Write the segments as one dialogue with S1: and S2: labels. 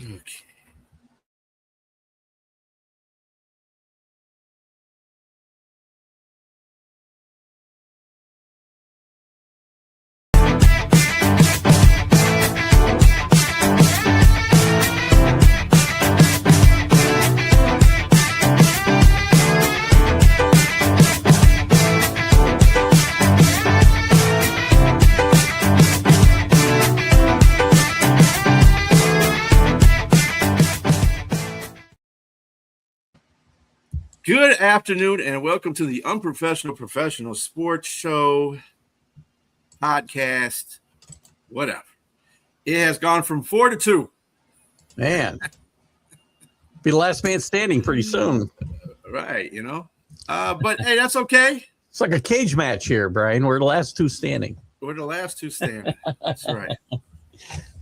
S1: Okay. Good afternoon and welcome to the Unprofessional Professional Sports Show, podcast, whatever. It has gone from 4 to 2.
S2: Man, be the last man standing pretty soon.
S1: Right, but hey, that's okay.
S2: It's like a cage match here, Brian. We're the last two standing.
S1: We're the last two standing. That's right.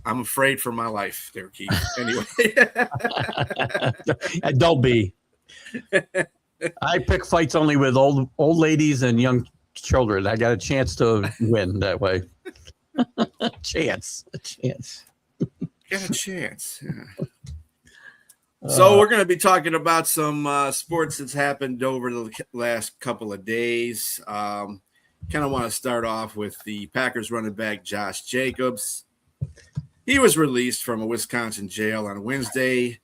S1: I'm afraid for my life there, Keith. Anyway.
S2: Don't be. I pick fights only with old ladies and young children. I got a chance to win that way. A chance.
S1: Got a chance. Yeah. So we're going to be talking about some sports that's happened over the last couple of days. Kind of want to start off with the Packers running back Josh Jacobs. He was released from a Wisconsin jail on Wednesday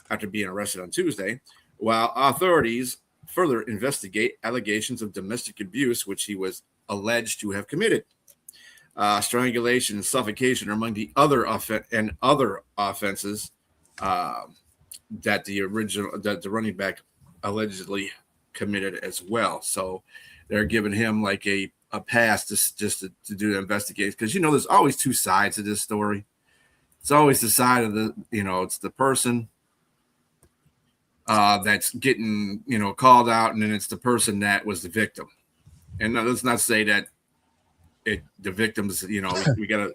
S1: after being arrested on Tuesday, while authorities further investigate allegations of domestic abuse, which he was alleged to have committed. Strangulation and suffocation are among the other offenses that the running back allegedly committed as well. So they're giving him like a pass to do the investigation, because there's always two sides to this story. It's always the side of it's the person that's getting called out, and then it's the person that was the victim. And let's not say that the victims, we gotta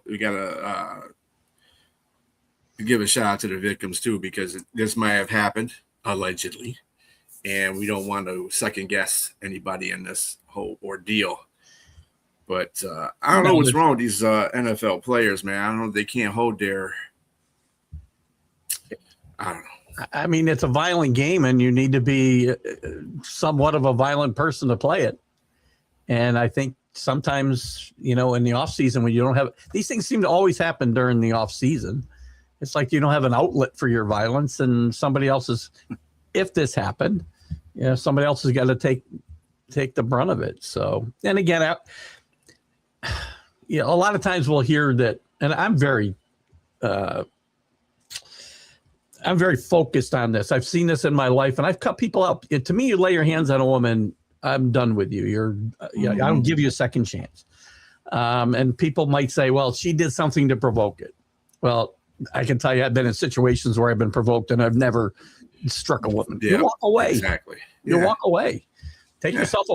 S1: give a shout out to the victims too, because this might have happened allegedly, and we don't want to second guess anybody in this whole ordeal. But I don't know what's wrong with these NFL players, man. I don't know if they can't hold their. I don't know.
S2: I mean, it's a violent game, and you need to be somewhat of a violent person to play it. And I think sometimes, in the off season, when you don't have these things, seem to always happen during the off season. It's like you don't have an outlet for your violence, and somebody else's. If this happened, somebody else has got to take the brunt of it. So, and again, a lot of times we'll hear that, and I'm very focused on this. I've seen this in my life, and I've cut people out. To me, you lay your hands on a woman, I'm done with you. I don't give you a second chance. And people might say, well, she did something to provoke it. Well, I can tell you, I've been in situations where I've been provoked and I've never struck a woman.
S1: Yeah,
S2: you walk away.
S1: Exactly.
S2: You walk away.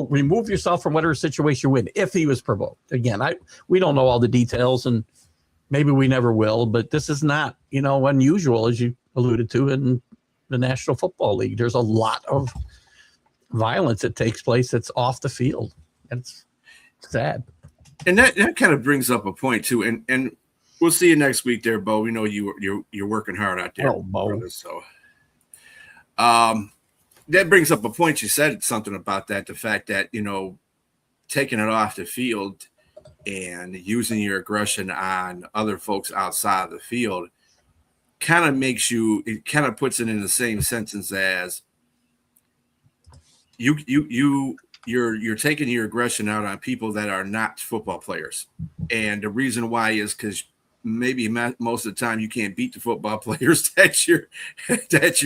S2: Remove yourself from whatever situation you're in. If he was provoked, again, we don't know all the details, and maybe we never will. But this is not, unusual, as you alluded to, in the National Football League. There's a lot of violence that takes place that's off the field. It's sad.
S1: And that kind of brings up a point too. And we'll see you next week there, Bo. We know you're working hard out there.
S2: Oh, Bo.
S1: Brother, so that brings up a point. You said something about that, the fact that, taking it off the field and using your aggression on other folks outside of the field kind of puts it in the same sentence as you're taking your aggression out on people that are not football players. And the reason why is because maybe most of the time you can't beat the football players that you're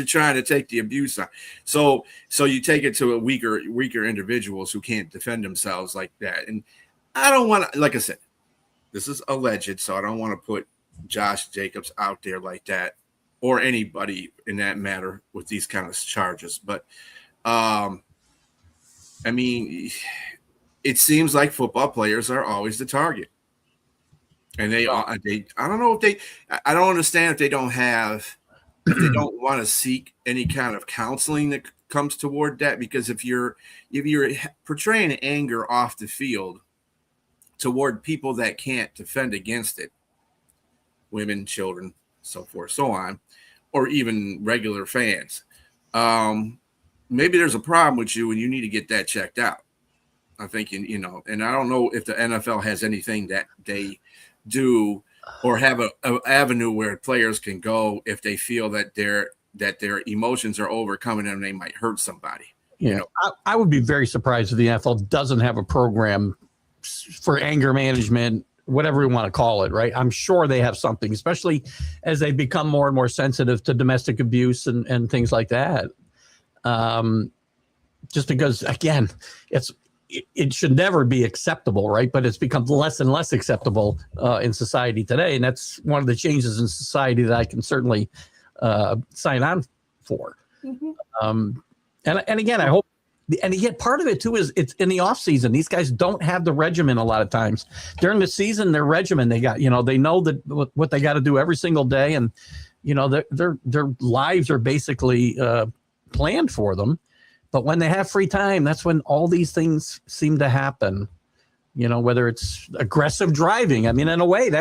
S1: trying to take the abuse on. So you take it to a weaker individuals who can't defend themselves like that. And I don't want to, like I said, this is alleged, so I don't want to put Josh Jacobs out there like that, or anybody in that matter with these kind of charges. But I mean, it seems like football players are always the target. And I don't know if I don't understand if they don't want to seek any kind of counseling that comes toward that, because if you're portraying anger off the field toward people that can't defend against it, women, children, so forth, so on, or even regular fans, maybe there's a problem with you and you need to get that checked out. I think, and I don't know if the NFL has anything that they do or have a avenue where players can go if they feel that their emotions are overcoming and they might hurt somebody.
S2: Yeah, I would be very surprised if the NFL doesn't have a program for anger management, whatever we want to call it, right? I'm sure they have something, especially as they become more and more sensitive to domestic abuse and things like that. Just because, again, it should never be acceptable, right? But it's become less and less acceptable in society today. And that's one of the changes in society that I can certainly sign on for. Mm-hmm. And again, I hope, and yet part of it too is it's in the off season. These guys don't have the regimen a lot of times. During the season, their regimen, they got, they know that what they got to do every single day. And, their lives are basically planned for them. But when they have free time, that's when all these things seem to happen, whether it's aggressive driving. I mean, in a way,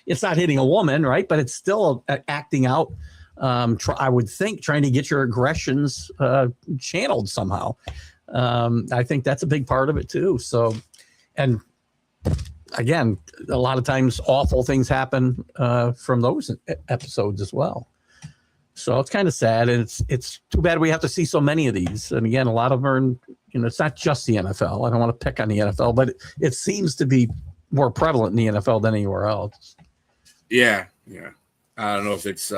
S2: it's not hitting a woman, right? But it's still acting out. I would think trying to get your aggressions channeled somehow. I think that's a big part of it too. So, and again, a lot of times awful things happen from those episodes as well. So it's kind of sad, and it's too bad we have to see so many of these. And again, a lot of them are in, it's not just the NFL. I don't want to pick on the NFL, but it seems to be more prevalent in the NFL than anywhere else.
S1: Yeah. I don't know if it's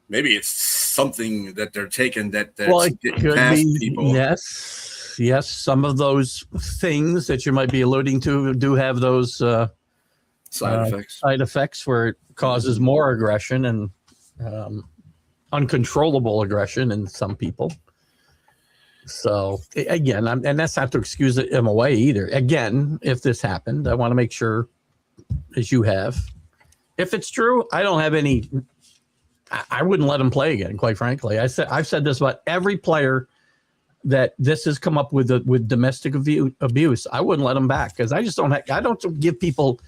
S1: maybe it's something that they're taking that's
S2: it could
S1: past
S2: be,
S1: people.
S2: Yes. Some of those things that you might be alluding to do have those side effects where it causes more aggression and uncontrollable aggression in some people. So again, and that's not to excuse him away either. Again, if this happened, I want to make sure, as you have, if it's true, I don't have any. I wouldn't let him play again. Quite frankly, I've said this about every player that this has come up with domestic abuse. I wouldn't let him back because I just don't. I don't give people,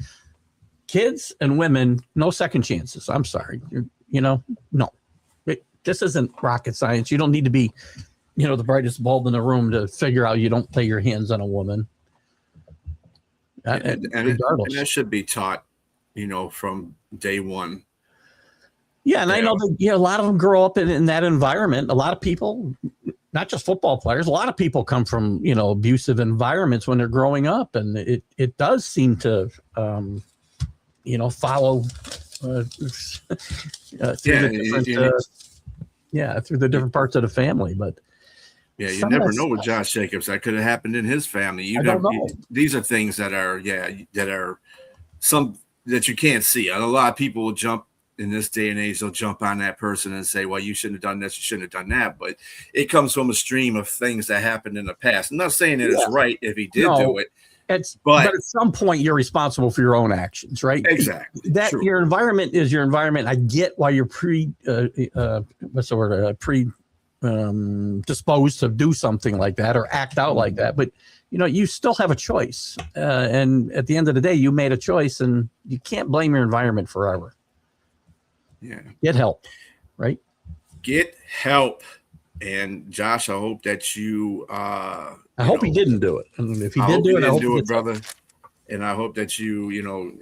S2: kids and women, no second chances. I'm sorry, no. This isn't rocket science. You don't need to be, the brightest bulb in the room to figure out you don't lay your hands on a woman.
S1: And that should be taught, from day one.
S2: Yeah, and I know that a lot of them grow up in that environment. A lot of people, not just football players, a lot of people come from abusive environments when they're growing up, and it does seem to follow through the different parts of the family. But
S1: you never know with Josh Jacobs. That could have happened in his family. These are things that are some that you can't see. And a lot of people will jump in this day and age. They'll jump on that person and say, "Well, you shouldn't have done this. You shouldn't have done that." But it comes from a stream of things that happened in the past. I'm not saying that it's right if he did do it.
S2: But at some point, you're responsible for your own actions, right?
S1: Exactly.
S2: Your environment is your environment. I get why you're disposed to do something like that or act out like that, but you still have a choice. And at the end of the day, you made a choice, and you can't blame your environment forever.
S1: Yeah.
S2: Get help, right?
S1: Get help. And Josh, I hope that you.
S2: I hope he didn't do it. And if he did do it, I hope he did,
S1: brother. And I hope that you,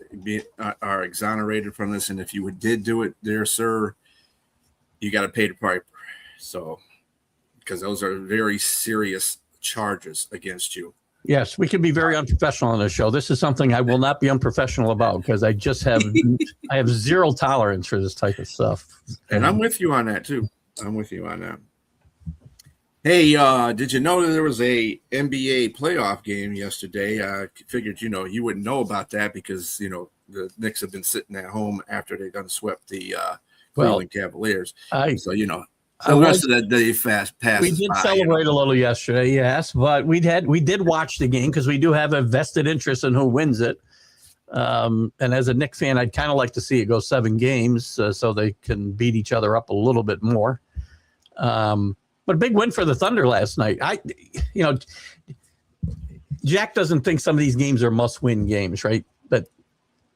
S1: are exonerated from this. And if you did do it, there, sir, you got to pay the piper. So, because those are very serious charges against you.
S2: Yes, we can be very unprofessional on this show. This is something I will not be unprofessional about because I just have I have zero tolerance for this type of stuff.
S1: And I'm with you on that too. Hey, did you know that there was a NBA playoff game yesterday? I figured you wouldn't know about that because the Knicks have been sitting at home after they done swept the Cleveland Cavaliers. The rest of that day passed.
S2: We did celebrate a little yesterday, yes, but we did watch the game because we do have a vested interest in who wins it. And as a Knicks fan, I'd kind of like to see it go 7 games so they can beat each other up a little bit more. But a big win for the Thunder last night. Jack doesn't think some of these games are must-win games, right? But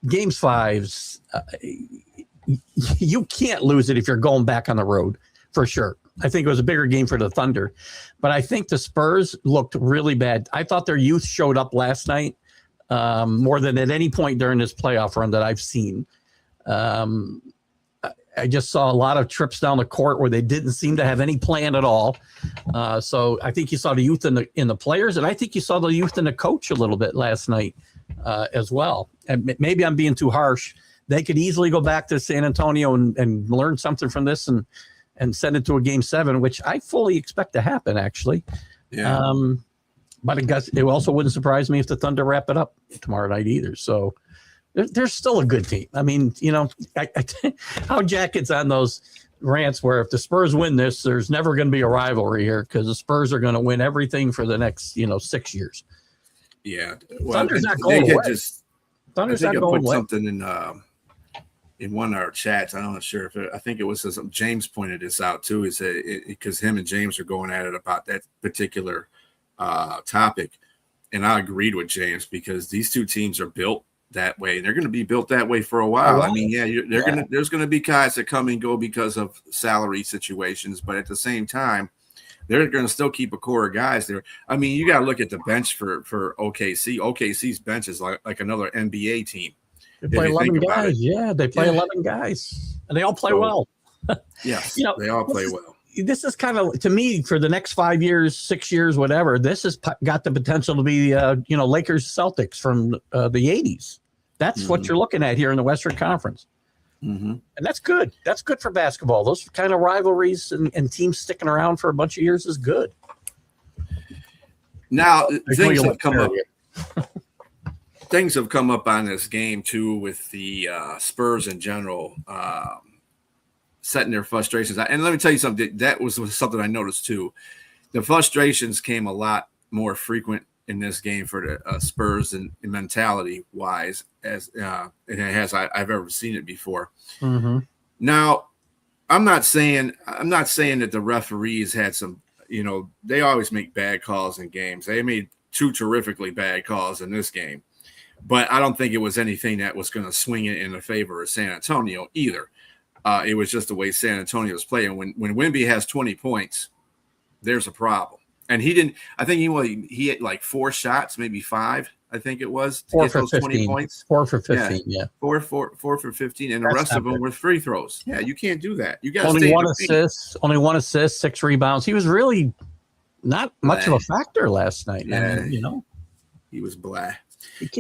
S2: games 5s, you can't lose it if you're going back on the road, for sure. I think it was a bigger game for the Thunder, but I think the Spurs looked really bad. I thought their youth showed up last night more than at any point during this playoff run that I've seen. I just saw a lot of trips down the court where they didn't seem to have any plan at all. So I think you saw the youth in the players, and I think you saw the youth in the coach a little bit last night as well. And maybe I'm being too harsh. They could easily go back to San Antonio and learn something from this and send it to a game 7, which I fully expect to happen, actually.
S1: Yeah.
S2: But it also wouldn't surprise me if the Thunder wrap it up tomorrow night either. So they're still a good team. I mean, how Jack gets on those rants where if the Spurs win this, there's never going to be a rivalry here because the Spurs are going to win everything for the next, 6 years.
S1: Yeah. Well,
S2: Thunder's not going away.
S1: Thunder's not going away. Something in one of our chats. I'm not sure I think it was James pointed this out too. Is because him and James are going at it about that particular topic, and I agreed with James because these two teams are built that way. They're going to be built that way for a while. I mean, there's going to be guys that come and go because of salary situations, but at the same time, they're going to still keep a core of guys there. I mean, you got to look at the bench for OKC. OKC's bench is like another NBA team.
S2: They play 11 guys. Yeah, they play 11 guys, and they all play well.
S1: Yes, they all play well.
S2: This is kind of, to me, for the next 5 years, 6 years, whatever, this has got the potential to be, Lakers Celtics from the 80s. That's what you're looking at here in the Western Conference. And that's good. That's good for basketball. Those kind of rivalries and teams sticking around for a bunch of years is good.
S1: Now, things have come up. Things have come up on this game, too, with the Spurs in general setting their frustrations out. And let me tell you something. That was something I noticed, too. The frustrations came a lot more frequent in this game for the Spurs and mentality-wise as I've ever seen it before. Now, I'm not saying that the referees had some, they always make bad calls in games. They made 2 terrifically bad calls in this game. But I don't think it was anything that was going to swing it in the favor of San Antonio either. It was just the way San Antonio was playing. When Wemby has 20 points, there's a problem. And he didn't. I think he hit like 4 shots, maybe 5. I think it was to
S2: 4
S1: get
S2: for
S1: those
S2: 15.
S1: 20 points.
S2: 4 for 15. Yeah.
S1: 4 for 15, and the rest of them were free throws. Yeah, you can't do that. You got
S2: only one assist, 6 rebounds. He was really not much of a factor last night.
S1: Yeah,
S2: I mean,
S1: he was blah.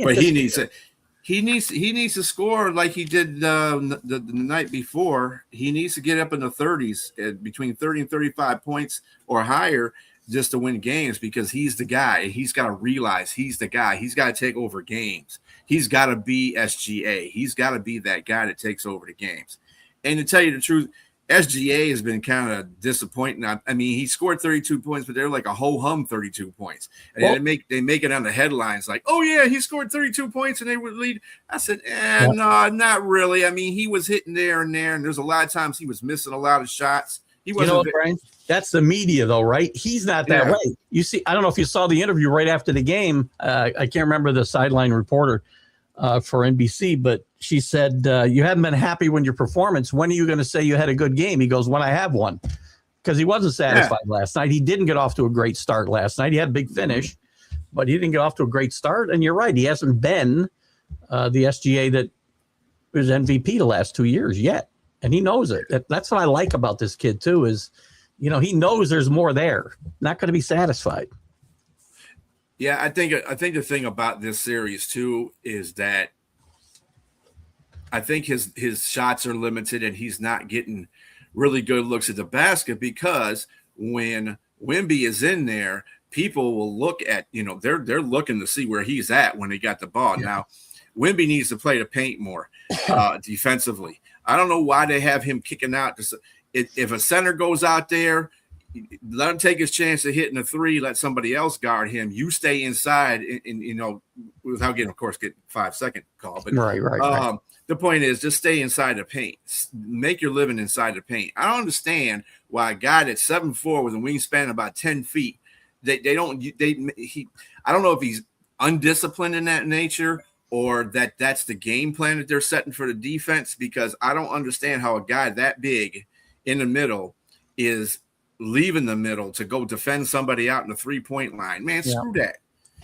S1: But he needs to score like he did the night before. He needs to get up in the 30s, between 30 and 35 points or higher, just to win games, because he's the guy. He's got to realize he's the guy. He's got to take over games. He's got to be SGA. He's got to be that guy that takes over the games. And to tell you the truth, SGA has been kind of disappointing. I mean, he scored 32 points, but they're like a ho-hum 32 points. And they make it on the headlines like, oh, yeah, he scored 32 points and they would lead. I said, no, not really. I mean, he was hitting there, and there's a lot of times he was missing a lot of shots. He wasn't.
S2: Brian? That's the media, though, right? He's not that way. You see, I don't know if you saw the interview right after the game. I can't remember the sideline reporter for NBC, but she said, you haven't been happy with your performance. When are you going to say you had a good game? He goes, when I have one. Because he wasn't satisfied last night. He didn't get off to a great start last night. He had a big finish, but he didn't get off to a great start. And you're right. He hasn't been the SGA that was MVP the last 2 years yet. And he knows it. That's what I like about this kid, too, is, he knows there's more there. Not going to be satisfied.
S1: Yeah, I think the thing about this series, too, is that I think his shots are limited and he's not getting really good looks at the basket, because when Wemby is in there, people will look at, they're looking to see where he's at when they got the ball. Yeah. Now, Wemby needs to play the paint more defensively. I don't know why they have him kicking out. If a center goes out there, let him take his chance of hitting a 3. Let somebody else guard him. You stay inside, and without getting 5-second call. But
S2: right.
S1: The point is, just stay inside the paint. Make your living inside the paint. I don't understand why a guy that's 7'4" with a wingspan of about 10 feet, I don't know if he's undisciplined in that nature, or that's the game plan that they're setting for the defense, because I don't understand how a guy that big in the middle is leaving the middle to go defend somebody out in the 3-point line. Man, screw that.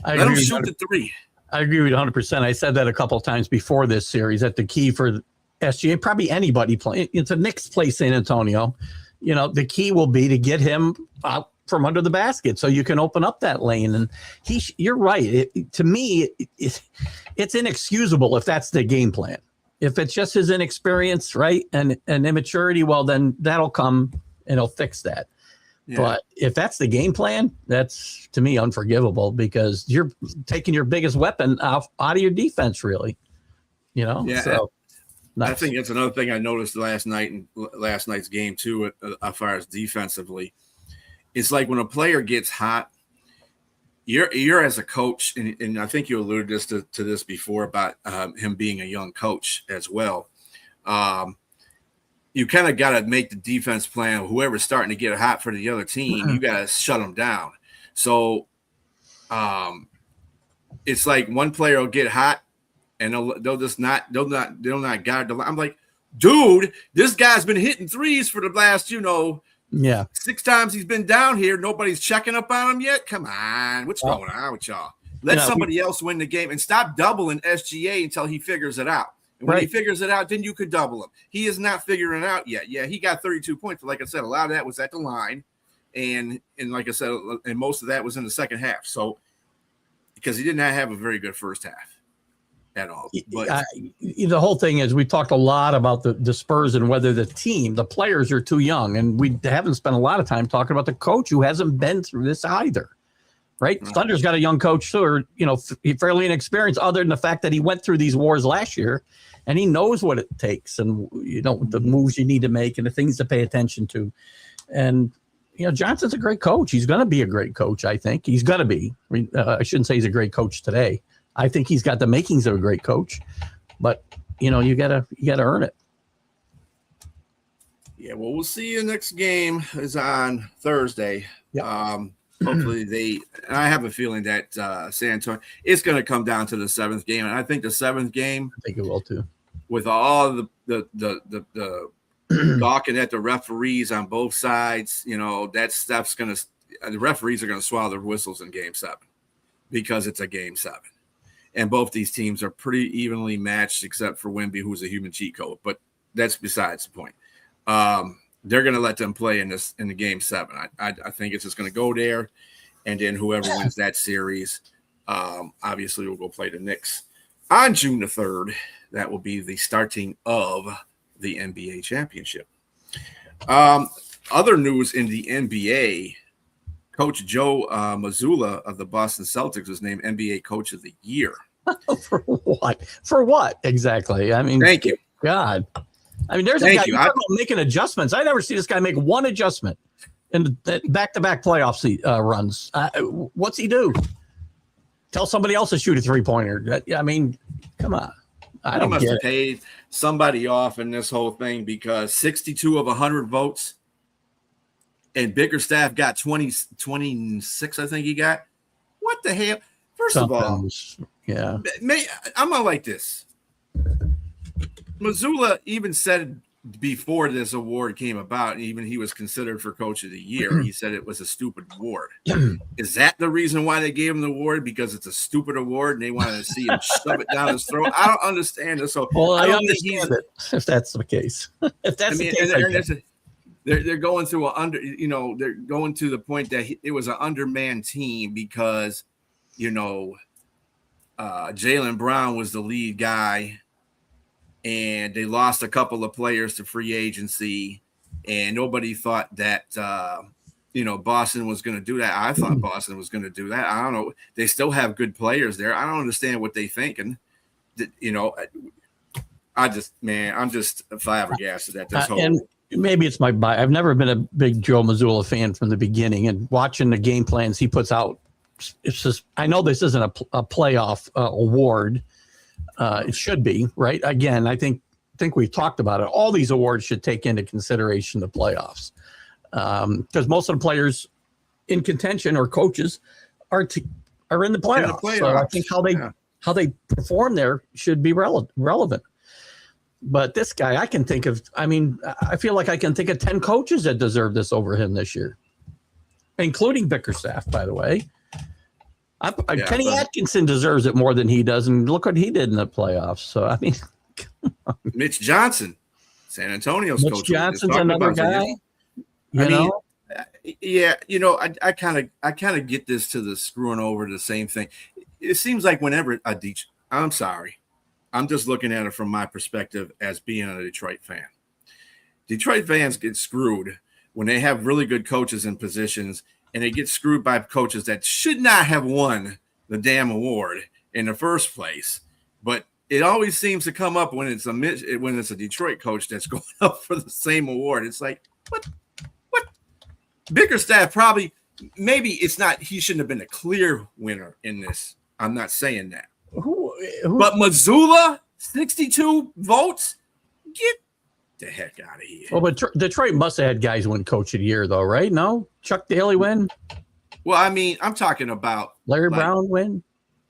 S1: Let him shoot the three.
S2: I agree with you 100%. I said that a couple of times before this series, that the key for SGA, probably anybody playing, it's a Knicks play San Antonio, the key will be to get him out from under the basket so you can open up that lane. And you're right. To me, it's inexcusable if that's the game plan. If it's just his inexperience, right, and immaturity, well, then that'll come and he'll fix that. Yeah. But if that's the game plan, that's, to me, unforgivable, because you're taking your biggest weapon out of your defense, really.
S1: Yeah.
S2: So
S1: I think that's another thing I noticed last night's game too, as far as defensively. It's like when a player gets hot, you're as a coach, and I think you alluded to this before about him being a young coach as well. You kind of got to make the defense plan. Whoever's starting to get hot for the other team, you got to shut them down. So it's like one player will get hot, and they'll not guard the line. I'm like, dude, this guy's been hitting threes for the last, 6 times he's been down here. Nobody's checking up on him yet. Come on, what's going on with y'all? Let somebody else win the game and stop doubling SGA until he figures it out. And when he figures it out, then you could double him. He is not figuring it out yet. Yeah, he got 32 points. But like I said, a lot of that was at the line. And like I said, and most of that was in the second half. So because he did not have a very good first half at all. But
S2: the whole thing is, we talked a lot about the Spurs and whether the players are too young. And we haven't spent a lot of time talking about the coach who hasn't been through this either. Right. Thunder's got a young coach too, or, fairly inexperienced, other than the fact that he went through these wars last year and he knows what it takes and, the moves you need to make and the things to pay attention to. And, Johnson's a great coach. He's going to be a great coach. I think he's going to be. I shouldn't say he's a great coach today. I think he's got the makings of a great coach, but you gotta earn it.
S1: Yeah. Well, we'll see you next game is on Thursday.
S2: Yep.
S1: Hopefully I have a feeling that San Antonio, it's going to come down to the 7th game. And I think the 7th game,
S2: I think it will too,
S1: with all the gawking at the referees on both sides, that stuff's going to, the referees are going to swallow their whistles in game 7 because it's a game 7. And both these teams are pretty evenly matched, except for Wemby, who's a human cheat code. But that's besides the point. They're going to let them play in the game 7. I think it's just going to go there, and then whoever wins that series, obviously will go play the Knicks on June the 3rd. That will be the starting of the NBA championship. Other news in the NBA: Coach Joe Mazzulla of the Boston Celtics was named NBA Coach of the Year.
S2: For what? For what exactly? I mean,
S1: thank you,
S2: God. I mean, there's a guy making adjustments. I never see this guy make one adjustment in the back-to-back playoff runs. What's he do? Tell somebody else to shoot a 3-pointer. I mean, come on. I don't
S1: must
S2: get
S1: have
S2: it.
S1: paid somebody off in this whole thing, because 62 of 100 votes, and Bickerstaff got 26. I think he got. What the hell? First of all,
S2: yeah,
S1: I'm not like this. Mazzulla even said before this award came about, and even he was considered for Coach of the Year, he said it was a stupid award. Is that the reason why they gave him the award? Because it's a stupid award and they wanted to see him shove it down his throat? I don't understand this. So
S2: I don't understand it, if that's the case. If that's the case,
S1: they're going through they're going to the point that it was an undermanned team because, Jaylen Brown was the lead guy, and they lost a couple of players to free agency, and nobody thought that, Boston was going to do that. I thought Boston was going to do that. I don't know. They still have good players there. I don't understand what they thinking. I'm just flabbergasted at this whole.
S2: And maybe it's my bias. I've never been a big Joe Mazzulla fan from the beginning, and watching the game plans he puts out, it's just, I know this isn't a playoff award. It should be, right? Again, I think we've talked about it. All these awards should take into consideration the playoffs, because most of the players in contention or coaches are in the playoffs. So I think how they perform there should be relevant. But this guy, I feel like I can think of 10 coaches that deserve this over him this year, including Bickerstaff, by the way. Kenny Atkinson deserves it more than he does, and look what he did in the playoffs. So, I mean,
S1: Mitch Johnson, San Antonio's
S2: Mitch
S1: coach.
S2: Johnson's another guy.
S1: I kind of get this to the screwing over the same thing. It seems like whenever I'm sorry, I'm just looking at it from my perspective as being a Detroit fan. Detroit fans get screwed when they have really good coaches in positions, and they get screwed by coaches that should not have won the damn award in the first place. But it always seems to come up when it's a Detroit coach that's going up for the same award. It's like, what? Bickerstaff probably, maybe it's not, he shouldn't have been a clear winner in this. I'm not saying that. But Missoula, 62 votes? Get the heck out of here.
S2: Well, but Detroit must have had guys win Coach of the Year, though, right? No? Chuck Daly win?
S1: Well, I mean, I'm talking about
S2: Larry Brown win?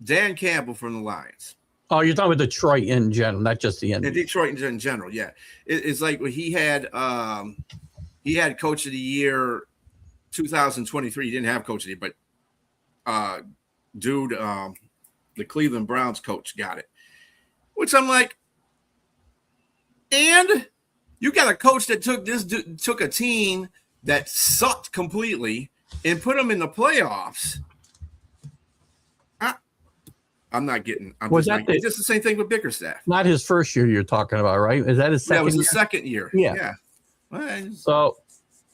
S1: Dan Campbell from the Lions.
S2: Oh, you're talking about Detroit in general, not just the end.
S1: Detroit in general, yeah. It's like he had Coach of the Year 2023. He didn't have Coach of the Year, but the Cleveland Browns coach got it. Which I'm like, and you got a coach that took a team that sucked completely and put them in the playoffs. I'm not getting. It's just the same thing with Bickerstaff.
S2: Not his first year you're talking about, right? Is that his second?
S1: That was his second year.
S2: Yeah.
S1: Well,
S2: so,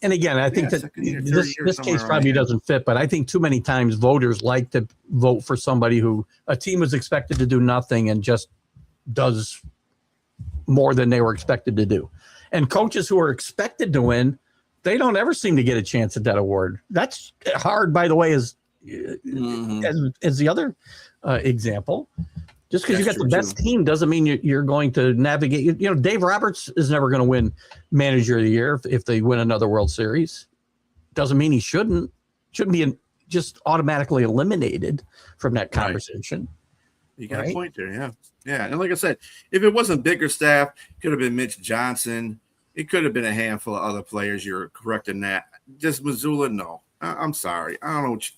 S2: and again, I think that this case probably doesn't fit, but I think too many times voters like to vote for somebody who a team was expected to do nothing and just does more than they were expected to do. And coaches who are expected to win, they don't ever seem to get a chance at that award. That's hard, by the way, as the other example. Just because you got the best team doesn't mean you're going to navigate. Dave Roberts is never going to win Manager of the Year if they win another World Series. Doesn't mean he shouldn't be just automatically eliminated from that conversation.
S1: You got a point there, yeah. Yeah, and like I said, if it wasn't Bickerstaff, it could have been Mitch Johnson. It could have been a handful of other players. You're correct in that. Just Missoula, no. I'm sorry. I don't know what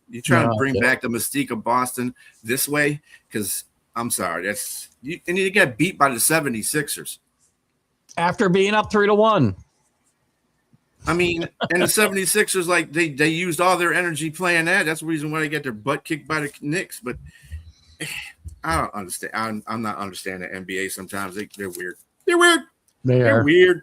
S1: you're trying to bring back the mystique of Boston this way, because I'm sorry. And you get beat by the 76ers.
S2: After being up 3-1.
S1: I mean, and the 76ers, like, they used all their energy playing that. That's the reason why they get their butt kicked by the Knicks. But I don't understand. I'm not understanding the NBA sometimes. They're weird. They're weird.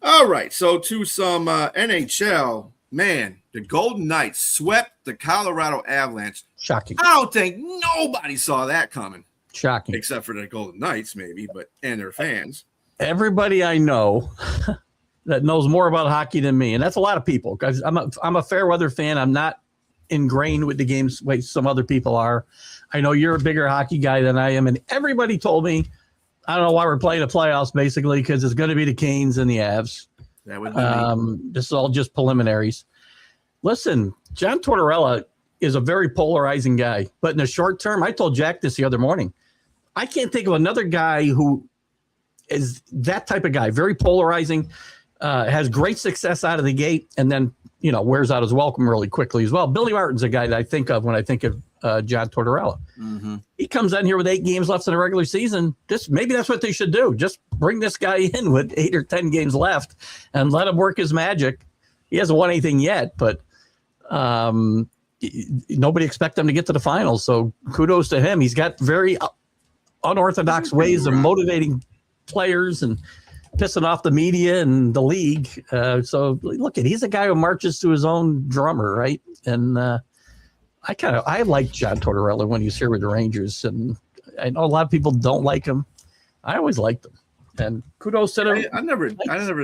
S1: All right. So to some NHL, man, the Golden Knights swept the Colorado Avalanche.
S2: Shocking.
S1: I don't think nobody saw that coming.
S2: Shocking.
S1: Except for the Golden Knights, maybe, and their fans.
S2: Everybody I know that knows more about hockey than me, and that's a lot of people, because I'm a fair weather fan. I'm not ingrained with the games like some other people are. I know you're a bigger hockey guy than I am, and everybody told me, I don't know why we're playing the playoffs, basically, because it's going to be the Canes and the Avs.
S1: That would be
S2: this is all just preliminaries. Listen, John Tortorella is a very polarizing guy, but in the short term, I told Jack this the other morning, I can't think of another guy who is that type of guy, very polarizing, has great success out of the gate, and then, wears out his welcome really quickly as well. Billy Martin's a guy that I think of when I think of John Tortorella. Mm-hmm. He comes in here with 8 games left in the regular season. Maybe that's what they should do. Just bring this guy in with 8 or 10 games left and let him work his magic. He hasn't won anything yet, but nobody expects him to get to the finals. So kudos to him. He's got very unorthodox ways of motivating players and pissing off the media and the league. So look, he's a guy who marches to his own drummer, right? And I like John Tortorella when he's here with the Rangers, and I know a lot of people don't like him. I always liked him, and kudos to him.
S1: I never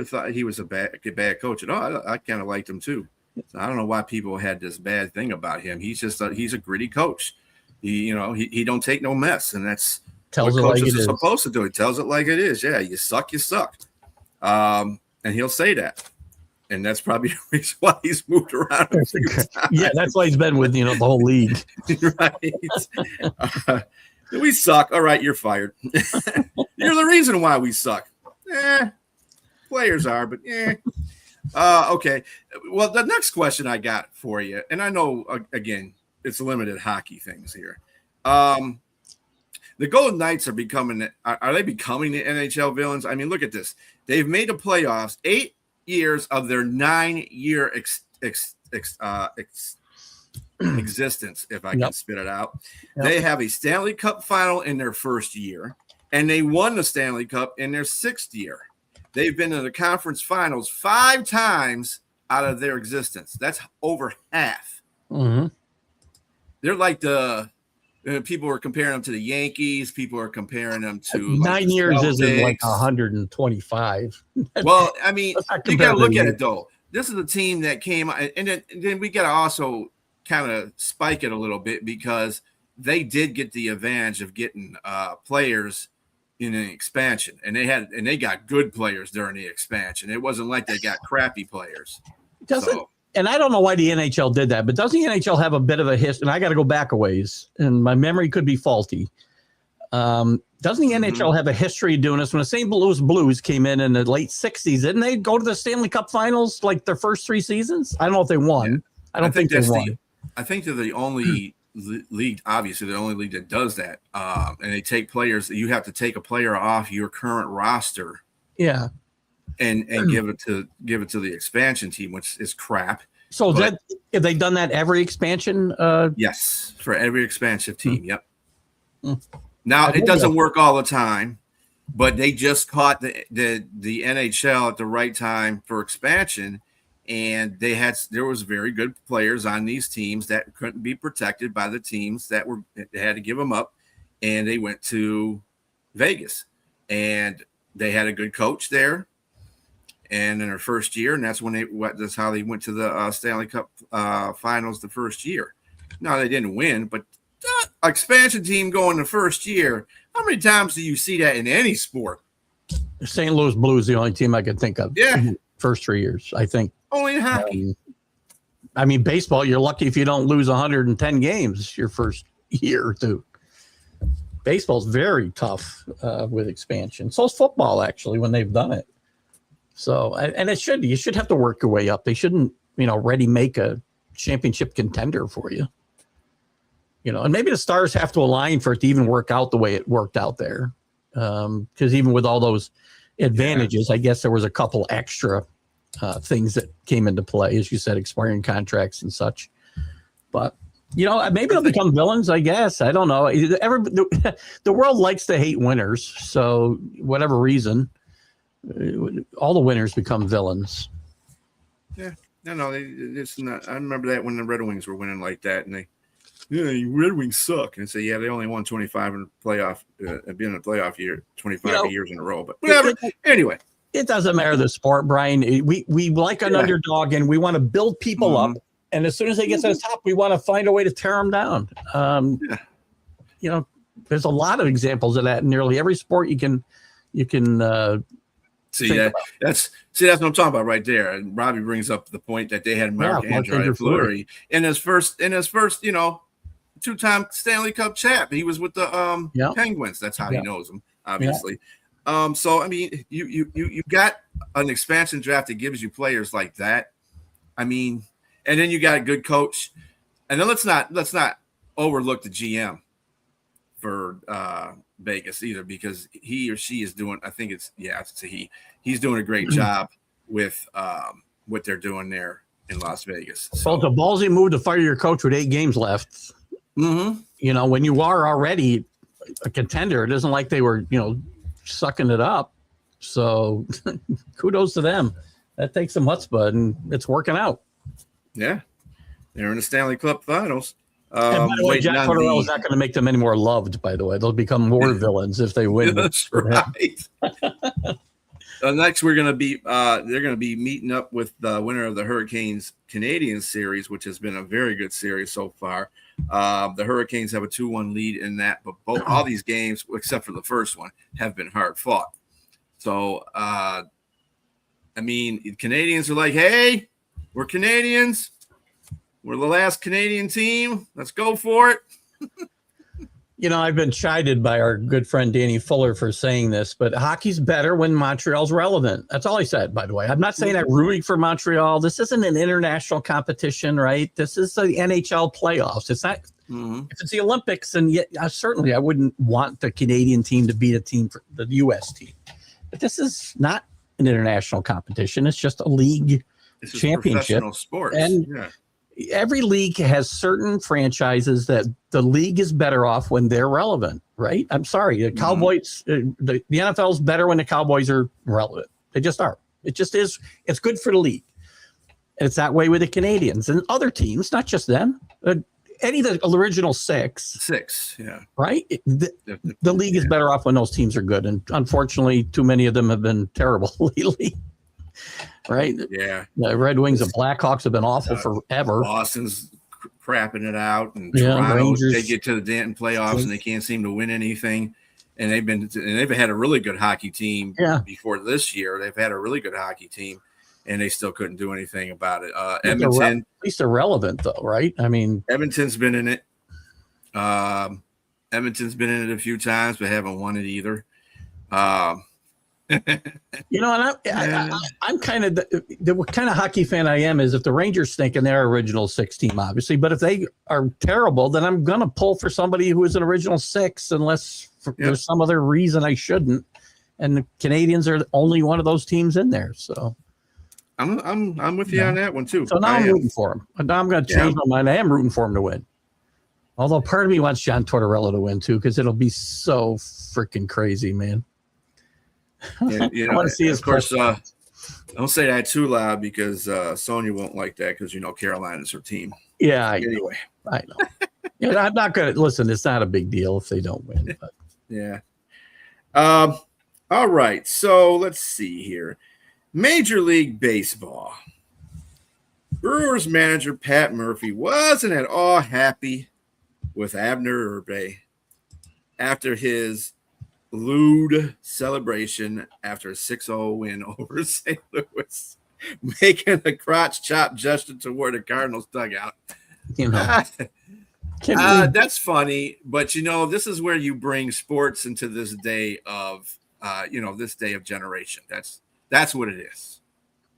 S1: thought he was a bad coach at all. I kind of liked him too. So I don't know why people had this bad thing about him. He's just he's a gritty coach. He don't take no mess, and that's
S2: tells
S1: what coaches are
S2: supposed
S1: to do. He tells it like it is. Yeah, you suck. And he'll say that. and that's probably the reason why he's moved around a few times.
S2: Yeah, that's why he's been with the whole league.
S1: Right. We suck. All right, you're fired. You're the reason why we suck. Players are, but okay. Well, the next question I got for you, and I know again it's limited hockey things here. The Golden Knights are becoming. Are they becoming the NHL villains? I mean, look at this. They've made the playoffs 8 years of their 9-year existence, if I can spit it out. They have a Stanley Cup final in their first year, and they won the Stanley Cup in their 6th year. They've been in the conference finals 5 times out of their existence. That's over half.
S2: Mm-hmm.
S1: They're like people are comparing them to the Yankees. People are comparing them to
S2: 9 years isn't like 125.
S1: Well, I mean, you got to look at it though. This is a team that came, and then we got to also kind of spike it a little bit because they did get the advantage of getting players in an expansion, and they got good players during the expansion. It wasn't like they got crappy players.
S2: And I don't know why the NHL did that, but doesn't the NHL have a bit of a history? And I got to go back a ways, and my memory could be faulty. Doesn't the NHL have a history of doing this? When the St. Louis Blues came in the late 60s, didn't they go to the Stanley Cup finals like their first 3 seasons? I don't know if they won. Yeah. I don't think they won.
S1: I think they're the only league, obviously the only league that does that. And they take players. You have to take a player off your current roster.
S2: Yeah.
S1: And give it to the expansion team, which is crap.
S2: So have they done that every expansion?
S1: Yes, for every expansion team. Yep. Now it doesn't work all the time, but they just caught the NHL at the right time for expansion, and there was very good players on these teams that couldn't be protected by the teams they had to give them up, and they went to Vegas, and they had a good coach there. And in their first year, and that's how they went to the Stanley Cup finals the first year. No, they didn't win, but expansion team going the first year. How many times do you see that in any sport?
S2: The St. Louis Blues, the only team I can think of.
S1: Yeah,
S2: first 3 years, I think.
S1: Only in hockey.
S2: I mean, baseball. You're lucky if you don't lose 110 games your first year or two. Baseball's very tough with expansion. So is football, actually, when they've done it. So, and you should have to work your way up. They shouldn't, ready make a championship contender for you. And maybe the stars have to align for it to even work out the way it worked out there. Because even with all those advantages, I guess there was a couple extra things that came into play, as you said, expiring contracts and such. But, maybe they'll become villains, I guess. I don't know. The world likes to hate winners. So whatever reason, all the winners become villains.
S1: Yeah, no, it's not. I remember that when the Red Wings were winning like that, and Red Wings suck, and say, they only won 25 in the playoff, been in the playoff year 25 years in a row. But whatever. Anyway,
S2: it doesn't matter the sport, Brian. We like an underdog, and we want to build people up. And as soon as they get to the top, we want to find a way to tear them down. There's a lot of examples of that in nearly every sport you can.
S1: See that's what I'm talking about right there. And Robbie brings up the point that they had Marc-Andre Fleury in his first, 2-time Stanley Cup champ. He was with the Penguins. That's how he knows them, obviously. Yeah. So I mean, you got an expansion draft that gives you players like that. I mean, and then you got a good coach, and then let's not overlook the GM for Vegas either, because he or she is doing, I think it's he's doing a great job with what they're doing there in Las Vegas. So
S2: it's a ballsy move to fire your coach with 8 games left.
S1: Mm-hmm.
S2: When you are already a contender, it isn't like they were sucking it up. So kudos to them. That takes some chutzpah, and it's working out.
S1: Yeah, they're in the Stanley Cup finals.
S2: And by the way, Jack Cotterell is not going to make them any more loved, by the way. They'll become more villains if they win.
S1: That's right. Next, they're going to be meeting up with the winner of the Hurricanes Canadian series, which has been a very good series so far. The Hurricanes have a 2-1 lead in that, but all these games, except for the first one, have been hard fought. So I mean, Canadians are like, hey, we're Canadians. We're the last Canadian team. Let's go for it.
S2: You know, I've been chided by our good friend Danny Fuller for saying this, but hockey's better when Montreal's relevant. That's all he said, by the way. I'm not saying I'm rooting for Montreal. This isn't an international competition, right? This is the NHL playoffs. It's not. If it's the Olympics, and yet certainly I wouldn't want the Canadian team to beat a team for the U.S. team. But this is not an international competition. It's just a league championship.
S1: Professional sports.
S2: And every league has certain franchises that the league is better off when they're relevant, right? I'm sorry. The Cowboys, the NFL is better when the Cowboys are relevant. They just are. It just is. It's good for the league. And it's that way with the Canadians and other teams, not just them. Any of the original six, right? The league is better off when those teams are good. And unfortunately, too many of them have been terrible lately. Right?
S1: Yeah.
S2: The Red Wings and Blackhawks have been awful forever.
S1: Boston's crapping it out, and Toronto, Rangers, they get to the Danton playoffs and they can't seem to win anything. And they've had a really good hockey team before this year. They've had a really good hockey team, and they still couldn't do anything about it. Edmonton,
S2: at least irrelevant though, right? I mean,
S1: Edmonton's been in it. Edmonton's been in it a few times, but haven't won it either.
S2: You know, and I'm kind of the kind of hockey fan I am is if the Rangers stink and they're original six team, obviously, but if they are terrible, then I'm going to pull for somebody who is an original six unless there's some other reason I shouldn't. And the Canadians are only one of those teams in there. So
S1: I'm with you on that one too.
S2: So now I'm rooting for him. Now I'm going to change my mind. I am rooting for him to win. Although part of me wants John Tortorella to win too, because it'll be so freaking crazy, man.
S1: And, you know, I want to see his course. Don't say that too loud because Sonia won't like that because Carolina's her team.
S2: Yeah.
S1: Anyway,
S2: I know. I'm not going to listen. It's not a big deal if they don't win. But.
S1: Yeah. All right. So let's see here. Major League Baseball. Brewers manager Pat Murphy wasn't at all happy with Abner Urbe after his lewd celebration after a 6-0 win over St. Louis, making a crotch chop gesture toward the Cardinals dugout. That's funny, but this is where you bring sports into this day of this day of generation. That's what it is.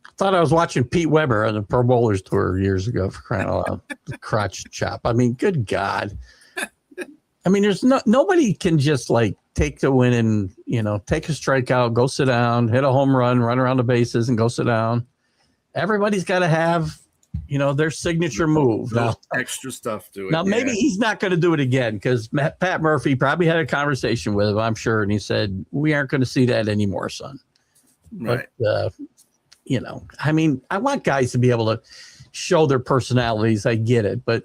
S2: I thought I was watching Pete Weber on the Pro Bowlers tour years ago, for crying out loud. The crotch chop. I mean, good God. I mean, there's nobody can just take the win and, take a strikeout, go sit down, hit a home run, run around the bases and go sit down. Everybody's got to have, their signature move. Now,
S1: extra stuff to it.
S2: Now, maybe he's not going to do it again because Pat Murphy probably had a conversation with him, I'm sure. And he said, we aren't going to see that anymore, son.
S1: Right.
S2: But, I mean, I want guys to be able to show their personalities. I get it. But,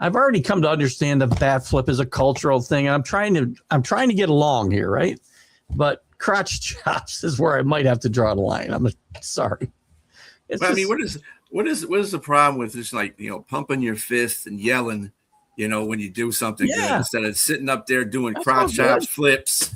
S2: I've already come to understand the bat flip is a cultural thing. I'm trying to get along here, right? But crotch chops is where I might have to draw the line. I'm sorry.
S1: I mean, what is the problem with just pumping your fists and yelling, when you do something good instead of sitting up there doing crotch chops, flips,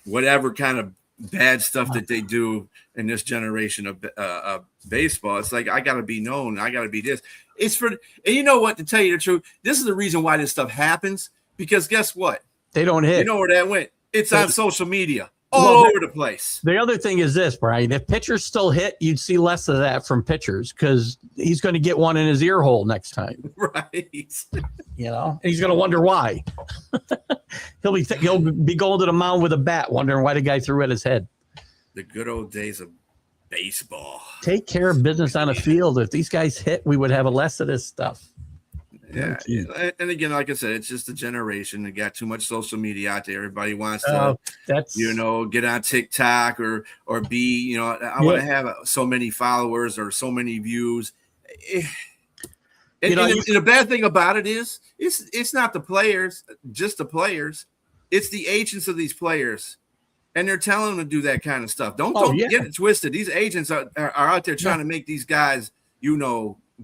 S1: whatever kind of bad stuff that they do in this generation of baseball. It's like, I got to be known. I got to be this. It's for, and you know what, to tell you the truth, this is the reason why this stuff happens, because guess what?
S2: They don't hit.
S1: You know where that went? It's on social media all over the place.
S2: The other thing is this, Brian, if pitchers still hit, you'd see less of that from pitchers because he's going to get one in his ear hole next time.
S1: Right.
S2: And he's going to wonder why. He'll be going to the mound with a bat, wondering why the guy threw at his head.
S1: The good old days of baseball.
S2: Take care of business on the field. If these guys hit, we would have less of this stuff.
S1: Yeah. And again, like I said, it's just a generation that got too much social media out there. Everybody wants to, get on TikTok or be, I want to have so many followers or so many views. And the bad thing about it is it's not the players, just the players. It's the agents of these players. And they're telling them to do that kind of stuff. Don't get it twisted. These agents are out there trying to make these guys,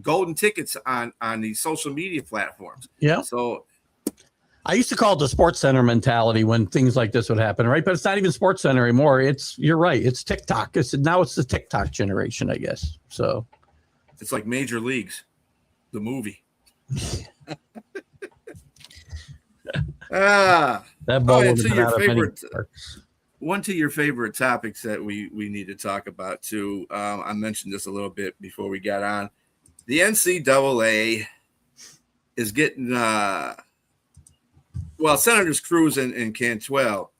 S1: golden tickets on these social media platforms.
S2: Yeah.
S1: So
S2: I used to call it the Sports Center mentality when things like this would happen, right? But it's not even Sports Center anymore. You're right. It's TikTok. Now it's the TikTok generation, I guess. So
S1: it's like Major Leagues, the movie.
S2: That ball would have been out of many parks.
S1: One to your favorite topics that we need to talk about too. I mentioned this a little bit before we got on. The NCAA is getting Senators Cruz and Cantwell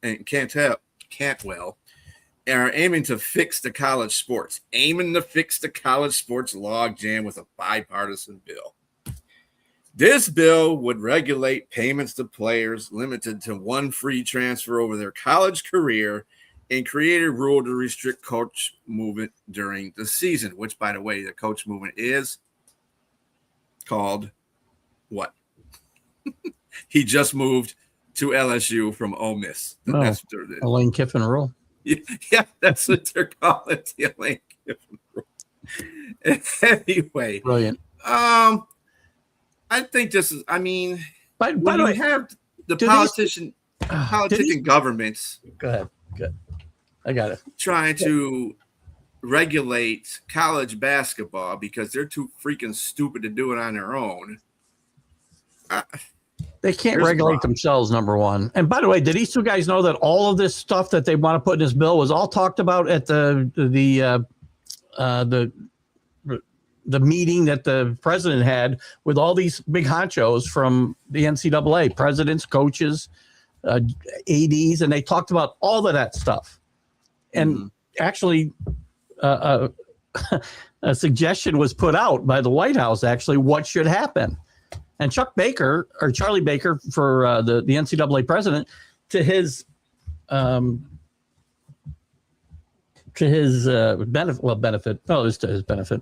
S1: are aiming to fix the college sports logjam with a bipartisan bill. This bill would regulate payments to players limited to one free transfer over their college career and create a rule to restrict coach movement during the season, which, by the way, the coach movement is called what? He just moved to LSU from Ole Miss.
S2: Oh, that's the Lane Kiffin rule.
S1: Yeah, that's what they're calling it, the Lane Kiffin rule. Anyway.
S2: Brilliant.
S1: I think this is, I mean,
S2: by the way,
S1: have the politician governments.
S2: Go ahead. Good. I got it.
S1: Trying to regulate college basketball because they're too freaking stupid to do it on their own.
S2: They can't regulate themselves, number one. And by the way, did these two guys know that all of this stuff that they want to put in this bill was all talked about at the meeting that the president had with all these big honchos from the NCAA, presidents, coaches, ADs, and they talked about all of that stuff. And actually, a suggestion was put out by the White House, actually, what should happen. And Charlie Baker, for the NCAA president, to his benefit,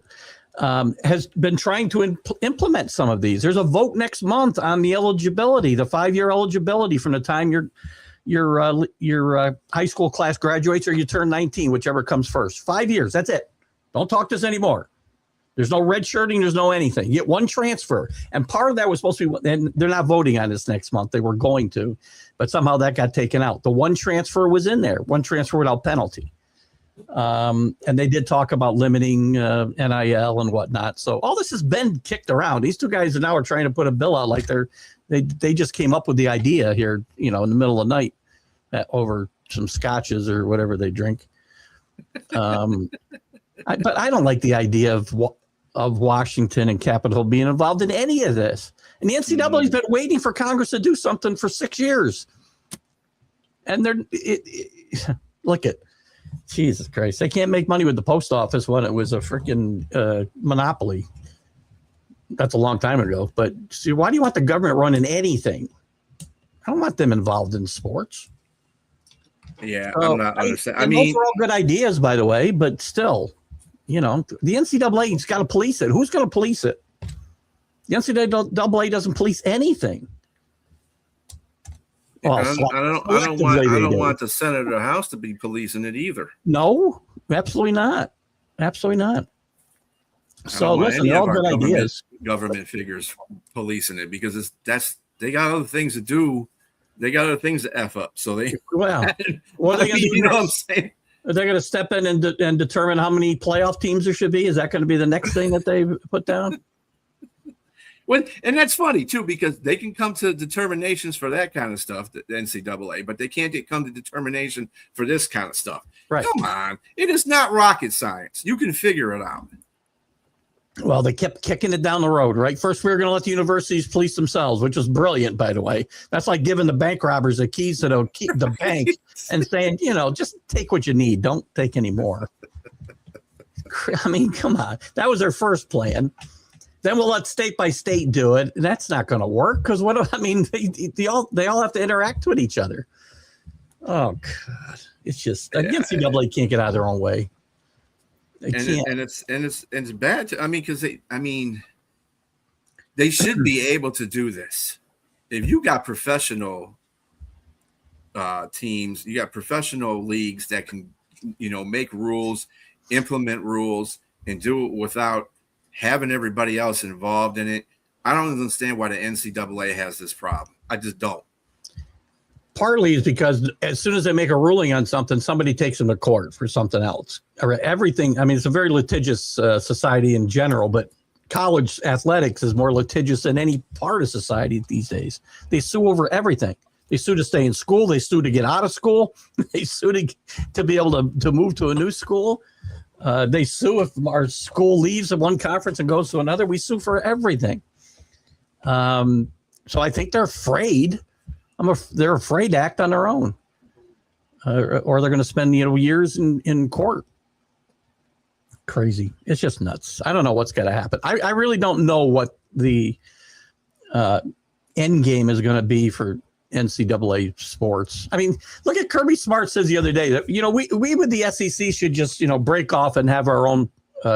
S2: has been trying to implement some of these. There's a vote next month on the eligibility, the 5-year eligibility from the time your high school class graduates or you turn 19, whichever comes first. 5 years, that's it. Don't talk to us anymore. There's no red shirting. There's no anything. You get one transfer. And part of that was supposed to be, and they're not voting on this next month. They were going to, but somehow that got taken out. The one transfer was in there, one transfer without penalty. And they did talk about limiting NIL and whatnot. So all this has been kicked around. These two guys now are trying to put a bill out like they just came up with the idea here, in the middle of the night over some scotches or whatever they drink. But I don't like the idea of Washington and Capitol being involved in any of this. And the NCAA has been waiting for Congress to do something for 6 years. And look at Jesus Christ. They can't make money with the post office when it was a freaking monopoly. That's a long time ago. But see, why do you want the government running anything? I don't want them involved in sports.
S1: Yeah, I'm not understanding. I mean,
S2: those are all good ideas, by the way, but still, the NCAA's got to police it. Who's going to police it? The NCAA doesn't police anything.
S1: Well, I don't want the Senate or the House to be policing it either.
S2: No, absolutely not. Absolutely not. So listen, they're all good ideas.
S1: Government figures policing it because they got other things to do. They got other things to F up. So
S2: what are they going to do?
S1: You know what I'm saying?
S2: Are they going to step in and determine how many playoff teams there should be? Is that going to be the next thing that they put down?
S1: Well, and that's funny too, because they can come to determinations for that kind of stuff, the NCAA, but they can't come to determination for this kind of stuff.
S2: Right.
S1: Come on. It is not rocket science. You can figure it out.
S2: Well, they kept kicking it down the road, right? First, we were going to let the universities police themselves, which was brilliant, by the way. That's like giving the bank robbers the keys to the bank and saying, just take what you need. Don't take any more. I mean, come on. That was their first plan. Then we'll let state by state do it. And that's not going to work because they all have to interact with each other. Oh God, it's just the NCAA can't get out of their own way.
S1: It's bad. Because they should be able to do this. If you got professional teams, you got professional leagues that can, make rules, implement rules, and do it without having everybody else involved in it. I don't understand why the NCAA has this problem. I just don't.
S2: partly is because as soon as they make a ruling on something, somebody takes them to court for something else. Or everything. I mean, it's a very litigious society in general, but college athletics is more litigious than any part of society these days. They sue over everything. They sue to stay in school. They sue to get out of school. They sue to be able to move to a new school. They sue if our school leaves at one conference and goes to another. We sue for everything. So I think they're afraid. They're afraid to act on their own, or they're going to spend years in court. Crazy. It's just nuts. I don't know what's going to happen. I really don't know what the end game is going to be for NCAA sports. I mean, look at Kirby Smart says the other day that, we with the SEC should just, break off and have our own,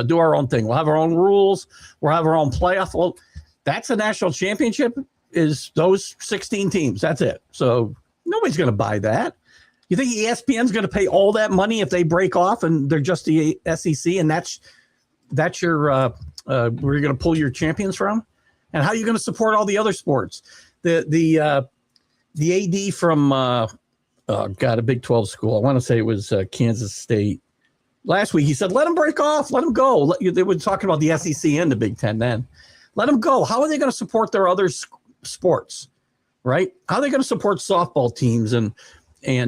S2: do our own thing. We'll have our own rules. We'll have our own playoff. Well, that's a national championship is those 16 teams. That's it. So nobody's going to buy that. You think ESPN's going to pay all that money if they break off and they're just the SEC and that's your where you're going to pull your champions from? And how are you going to support all the other sports? The AD from a Big 12 school. I want to say it was Kansas State. Last week he said, "Let them break off. Let them go." They were talking about the SEC and the Big Ten then. Let them go. How are they going to support their other sports? Right? How are they going to support softball teams and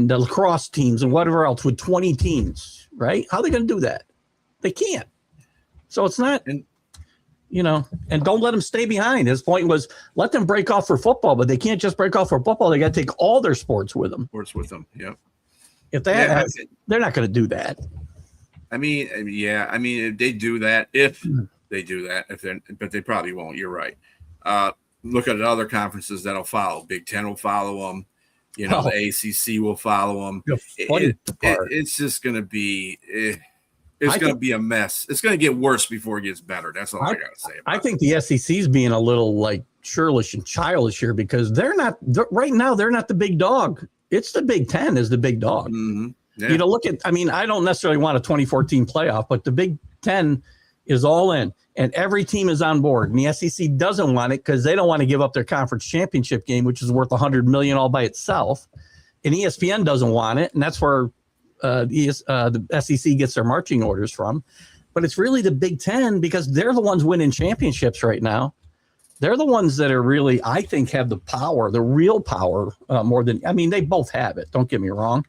S2: lacrosse teams and whatever else with 20 teams, right? How are they going to do that? They can't. So it's not, and don't let them stay behind. His point was let them break off for football, but they can't just break off for football. They got to take all their sports with them.
S1: Yep.
S2: If they're not going to do that.
S1: I mean, if they do that, but they probably won't. You're right. Look at other conferences that'll follow. Big Ten will follow them. The ACC will follow them. It's just going to be it's going to be a mess. It's going to get worse before it gets better. That's all I got to say about
S2: I think the SEC is being a little churlish and childish here because they're not the big dog. It's the Big Ten is the big dog.
S1: Mm-hmm. Yeah.
S2: Look at, I don't necessarily want a 2014 playoff, but the Big Ten is all in and every team is on board. And the SEC doesn't want it because they don't want to give up their conference championship game, which is worth $100 million all by itself. And ESPN doesn't want it. And that's where the SEC gets their marching orders from. But it's really the Big Ten because they're the ones winning championships right now. They're the ones that are really, I think, have the power, the real power more than, they both have it. Don't get me wrong.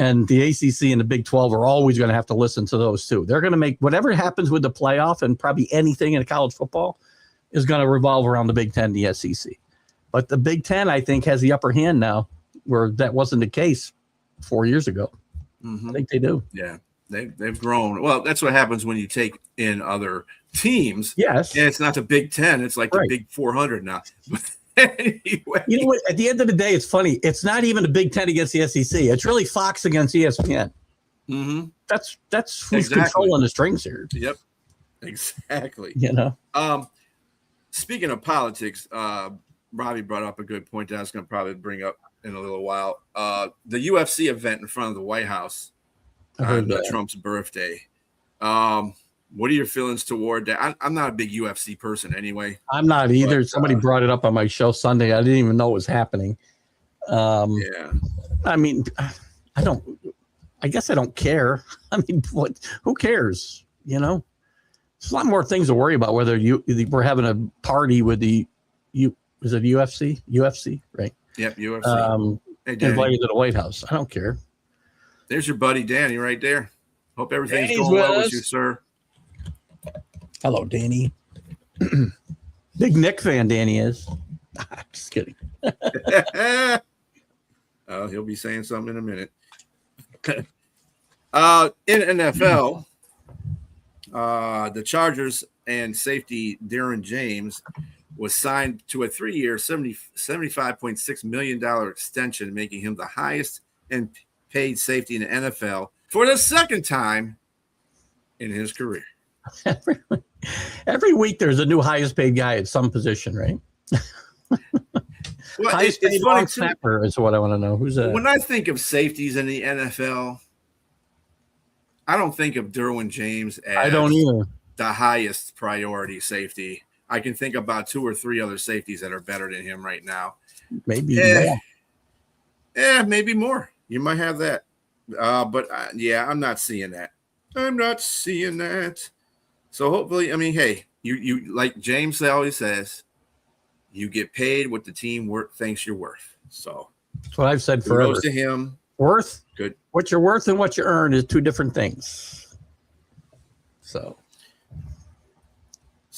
S2: And the ACC and the Big 12 are always going to have to listen to those two. They're going to make whatever happens with the playoff and probably anything in college football is going to revolve around the Big 10, the SEC. But the Big 10, I think, has the upper hand now where that wasn't the case 4 years ago.
S1: Mm-hmm.
S2: I think they do.
S1: Yeah, they've grown. Well, that's what happens when you take in other teams.
S2: Yes.
S1: And it's not the Big 10. It's like the Big 400 now. Anyway.
S2: You know what? At the end of the day, it's funny. It's not even the Big Ten against the SEC. It's really Fox against ESPN.
S1: Mm-hmm.
S2: That's who's controlling the strings here.
S1: Yep, exactly. Speaking of politics, Robbie brought up a good point that I was going to probably bring up in a little while. The UFC event in front of the White House on Trump's birthday. What are your feelings toward that? I'm not a big UFC person anyway.
S2: I'm not either. But, somebody brought it up on my show Sunday. I didn't even know it was happening. I guess I don't care. Who cares? There's a lot more things to worry about whether we're having a party with is it UFC? UFC, right?
S1: Yep, UFC.
S2: Invited to the White House. I don't care.
S1: There's your buddy Danny right there. Hope everything's going well with you, sir.
S2: Hello, Danny. Big Nick fan, Danny is. Just kidding.
S1: He'll be saying something in a minute. In NFL, the Chargers and safety Darren James was signed to a 3-year, $75.6 million extension, making him the highest and paid safety in the NFL for the second time in his career.
S2: Every week there's a new highest paid guy at some position, right?
S1: Well,
S2: highest paid long snapper is what I want to know. Who's
S1: when I think of safeties in the NFL, I don't think of Derwin James as
S2: I don't either.
S1: The highest priority safety. I can think about 2 or 3 other safeties that are better than him right now.
S2: Maybe.
S1: Maybe more. You might have that. But yeah, I'm not seeing that. I'm not seeing that. So hopefully, I mean, hey, you like James always says, you get paid what the team thinks you're worth. So
S2: that's what I've said forever.
S1: To him,
S2: worth
S1: good.
S2: What you're worth and what you earn is two different things. So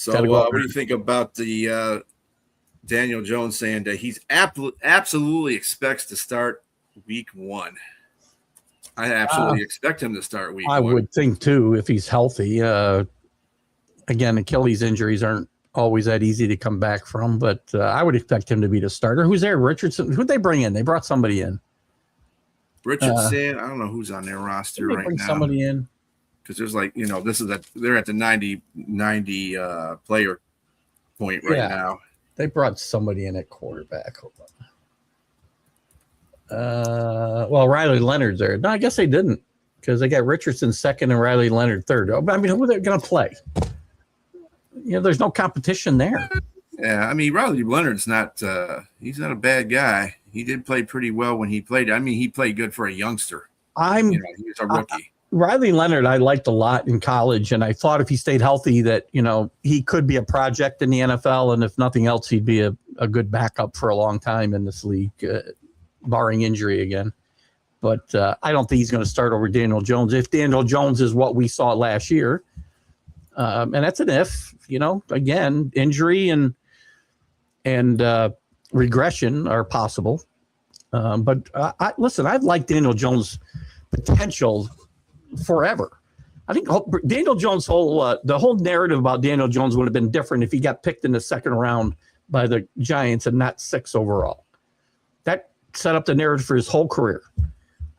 S1: what do you think about the Daniel Jones saying that he's absolutely expects to start week 1? I absolutely expect him to start week 1.
S2: I would think too, if he's healthy. Again, Achilles injuries aren't always that easy to come back from, but I would expect him to be the starter. Who's there? Richardson. Who'd they bring in? They brought somebody in.
S1: Richardson. I don't know who's on their roster right now.
S2: Somebody in.
S1: Because there's they're at the 90 player point right now.
S2: They brought somebody in at quarterback. Hold on. Well, Riley Leonard's there. No, I guess they didn't, because they got Richardson second and Riley Leonard third. I mean, who are they going to play? There's no competition there.
S1: Yeah, I mean, Riley Leonard's not he's not a bad guy. He did play pretty well when he played. I mean, he played good for a youngster. He was a rookie.
S2: Riley Leonard I liked a lot in college, and I thought if he stayed healthy that, he could be a project in the NFL, and if nothing else, he'd be a good backup for a long time in this league, barring injury again. But I don't think he's going to start over Daniel Jones. If Daniel Jones is what we saw last year, and that's an if, again, injury and regression are possible. But listen, I've liked Daniel Jones' potential forever. I think Daniel Jones' the whole narrative about Daniel Jones would have been different if he got picked in the second round by the Giants and not 6 overall. That set up the narrative for his whole career.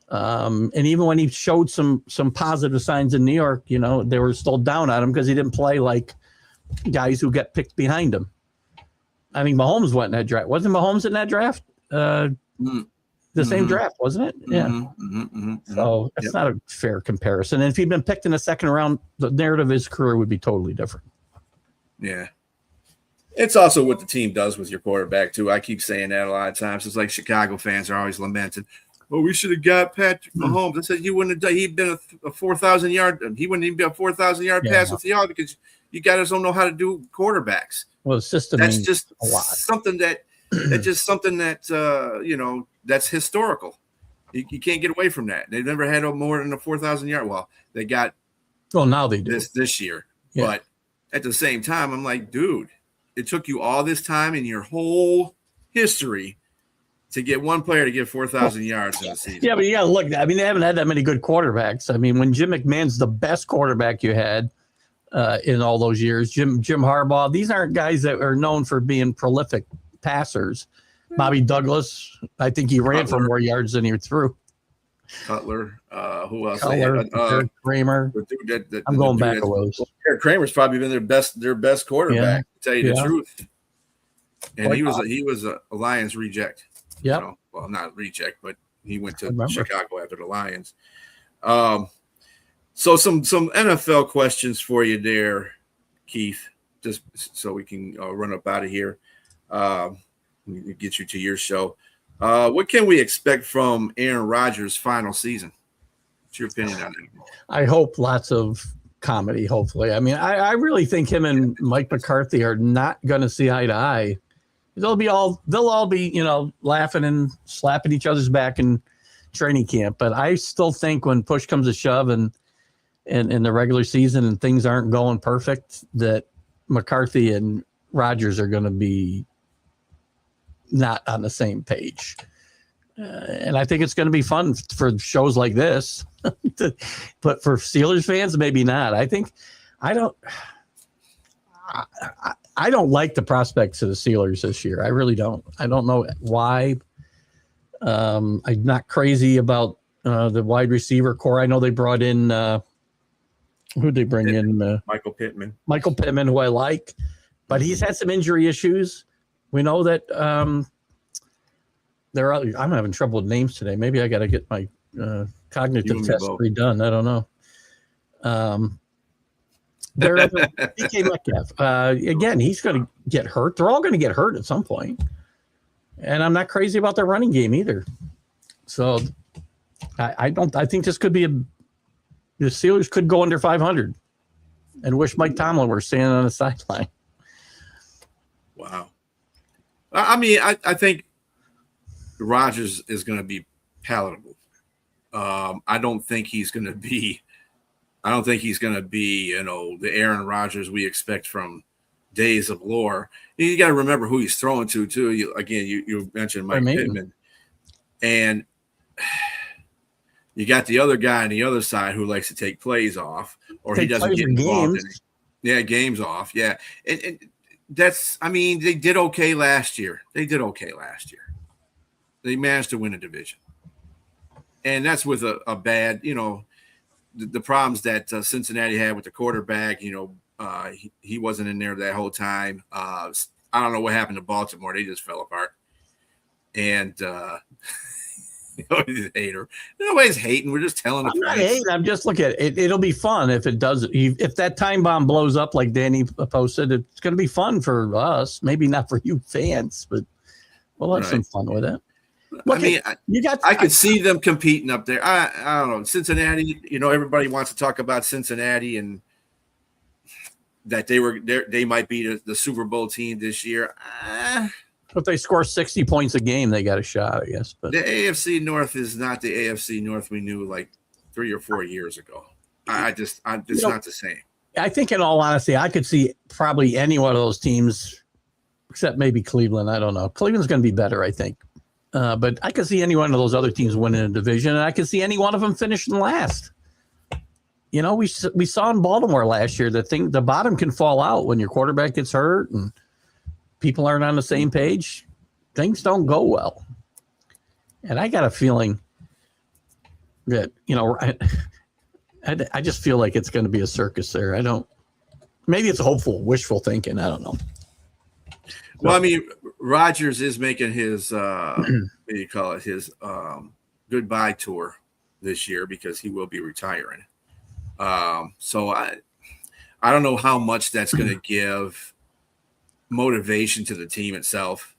S2: And even when he showed some positive signs in New York, they were still down on him because he didn't play like guys who get picked behind him. I mean, Mahomes went in that draft. Wasn't Mahomes in that draft? The same draft, wasn't it? Yeah. So it's not a fair comparison. And if he'd been picked in the second round, the narrative of his career would be totally different.
S1: Yeah. It's also what the team does with your quarterback, too. I keep saying that a lot of times. It's like Chicago fans are always lamenting, we should have got Patrick Mahomes. I said he wouldn't have done. He'd been a 4,000 yard. He wouldn't even be a 4,000 yard pass with y'all because you guys don't know how to do quarterbacks.
S2: Well, the system.
S1: That's just a lot. Something that that's historical. You can't get away from that. They've never had more than a 4,000 yard. Well, they got.
S2: Well, now they do
S1: this year, but at the same time, I'm like, dude, it took you all this time in your whole history to get one player to get 4,000 yards in the season.
S2: Yeah, but you got to look. I mean, they haven't had that many good quarterbacks. I mean, when Jim McMahon's the best quarterback you had in all those years, Jim Harbaugh, these aren't guys that are known for being prolific passers. Bobby Douglas, I think he ran for more yards than he threw.
S1: Cutler, who else?
S2: Eric Kramer. I'm going back a ways.
S1: Eric Kramer's probably been their best quarterback, to tell you the truth. And he was a Lions reject.
S2: Yeah.
S1: Well, not reject, but he went to Chicago after the Lions. So some NFL questions for you there, Keith, just so we can run up out of here. Get you to your show. What can we expect from Aaron Rodgers' final season? What's your opinion on that?
S2: I hope lots of comedy, hopefully. I mean, I really think him and Mike McCarthy are not going to see eye to eye. They'll all be, laughing and slapping each other's back in training camp. But I still think when push comes to shove and in the regular season and things aren't going perfect, that McCarthy and Rodgers are going to be not on the same page. And I think it's going to be fun for shows like this. But for Steelers fans, maybe not. I don't like the prospects of the Steelers this year. I really don't. I don't know why. I'm not crazy about the wide receiver core. I know they brought in who'd they bring in?
S1: Michael Pittman.
S2: Michael Pittman, who I like, but he's had some injury issues. We know that I'm having trouble with names today. Maybe I got to get my cognitive test redone. I don't know. DK Metcalf. Again, he's going to get hurt. They're all going to get hurt at some point. And I'm not crazy about their running game either. So I think this could be the Steelers could go under 500 and wish Mike Tomlin were standing on the sideline.
S1: Wow. I mean, I think Rodgers is going to be palatable. I don't think he's going to be, the Aaron Rodgers we expect from days of lore. You got to remember who he's throwing to too. You mentioned Mike Pittman, and you got the other guy on the other side who likes to take plays off, or he doesn't get involved in it. Yeah, games off. Yeah, and that's. I mean, they did okay last year. They managed to win a division, and that's with a bad, the problems that Cincinnati had with the quarterback. He wasn't in there that whole time. I don't know what happened to Baltimore. They just fell apart. And he's a hater. Nobody's hating. We're just telling the facts.
S2: I'm just looking at it. It'll be fun if it does. If that time bomb blows up like Danny posted, it's going to be fun for us. Maybe not for you fans, but we'll have some fun with it. Look, I could see them competing up there. I don't know. Cincinnati,
S1: everybody wants to talk about Cincinnati and that they might be the Super Bowl team this year.
S2: If they score 60 points a game, they got a shot, I guess. But
S1: the AFC North is not the AFC North we knew like 3 or 4 years ago. It's not the same. I
S2: think, in all honesty, I could see probably any one of those teams, except maybe Cleveland. I don't know. Cleveland's going to be better, I think. But I could see any one of those other teams winning a division, and I could see any one of them finishing last. We saw in Baltimore last year the bottom can fall out when your quarterback gets hurt and people aren't on the same page. Things don't go well. And I got a feeling that, I just feel like it's going to be a circus there. Maybe it's hopeful, wishful thinking. I don't know.
S1: Well, I mean, Rodgers is making his, his goodbye tour this year because he will be retiring. So I don't know how much that's going to give motivation to the team itself.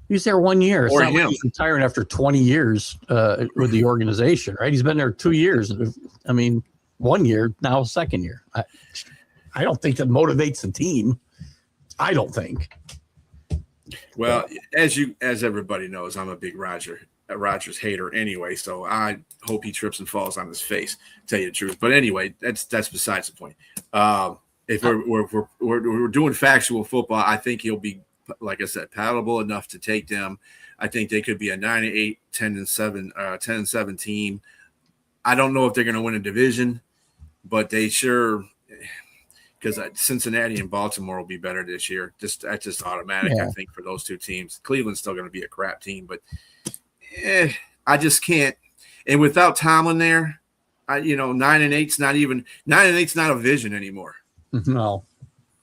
S2: He's there 1 year.
S1: Or
S2: him. He's retiring after 20 years with the organization, right? He's been there 2 years. I mean, 1 year, now second year. I don't think that motivates the team. I don't think.
S1: Well, as everybody knows, I'm a big Rodgers hater anyway, so I hope he trips and falls on his face, to tell you the truth. But anyway, that's besides the point. If we're doing factual football, I think he'll be, like I said, palatable enough to take them. I think they could be a 9-8, 10-7 team. I don't know if they're going to win a division, but they sure, because Cincinnati and Baltimore will be better this year. That's just automatic, I think, for those two teams. Cleveland's still going to be a crap team, but I just can't. And without Tomlin there, 9-8's not even 9-8's not a vision anymore.
S2: No,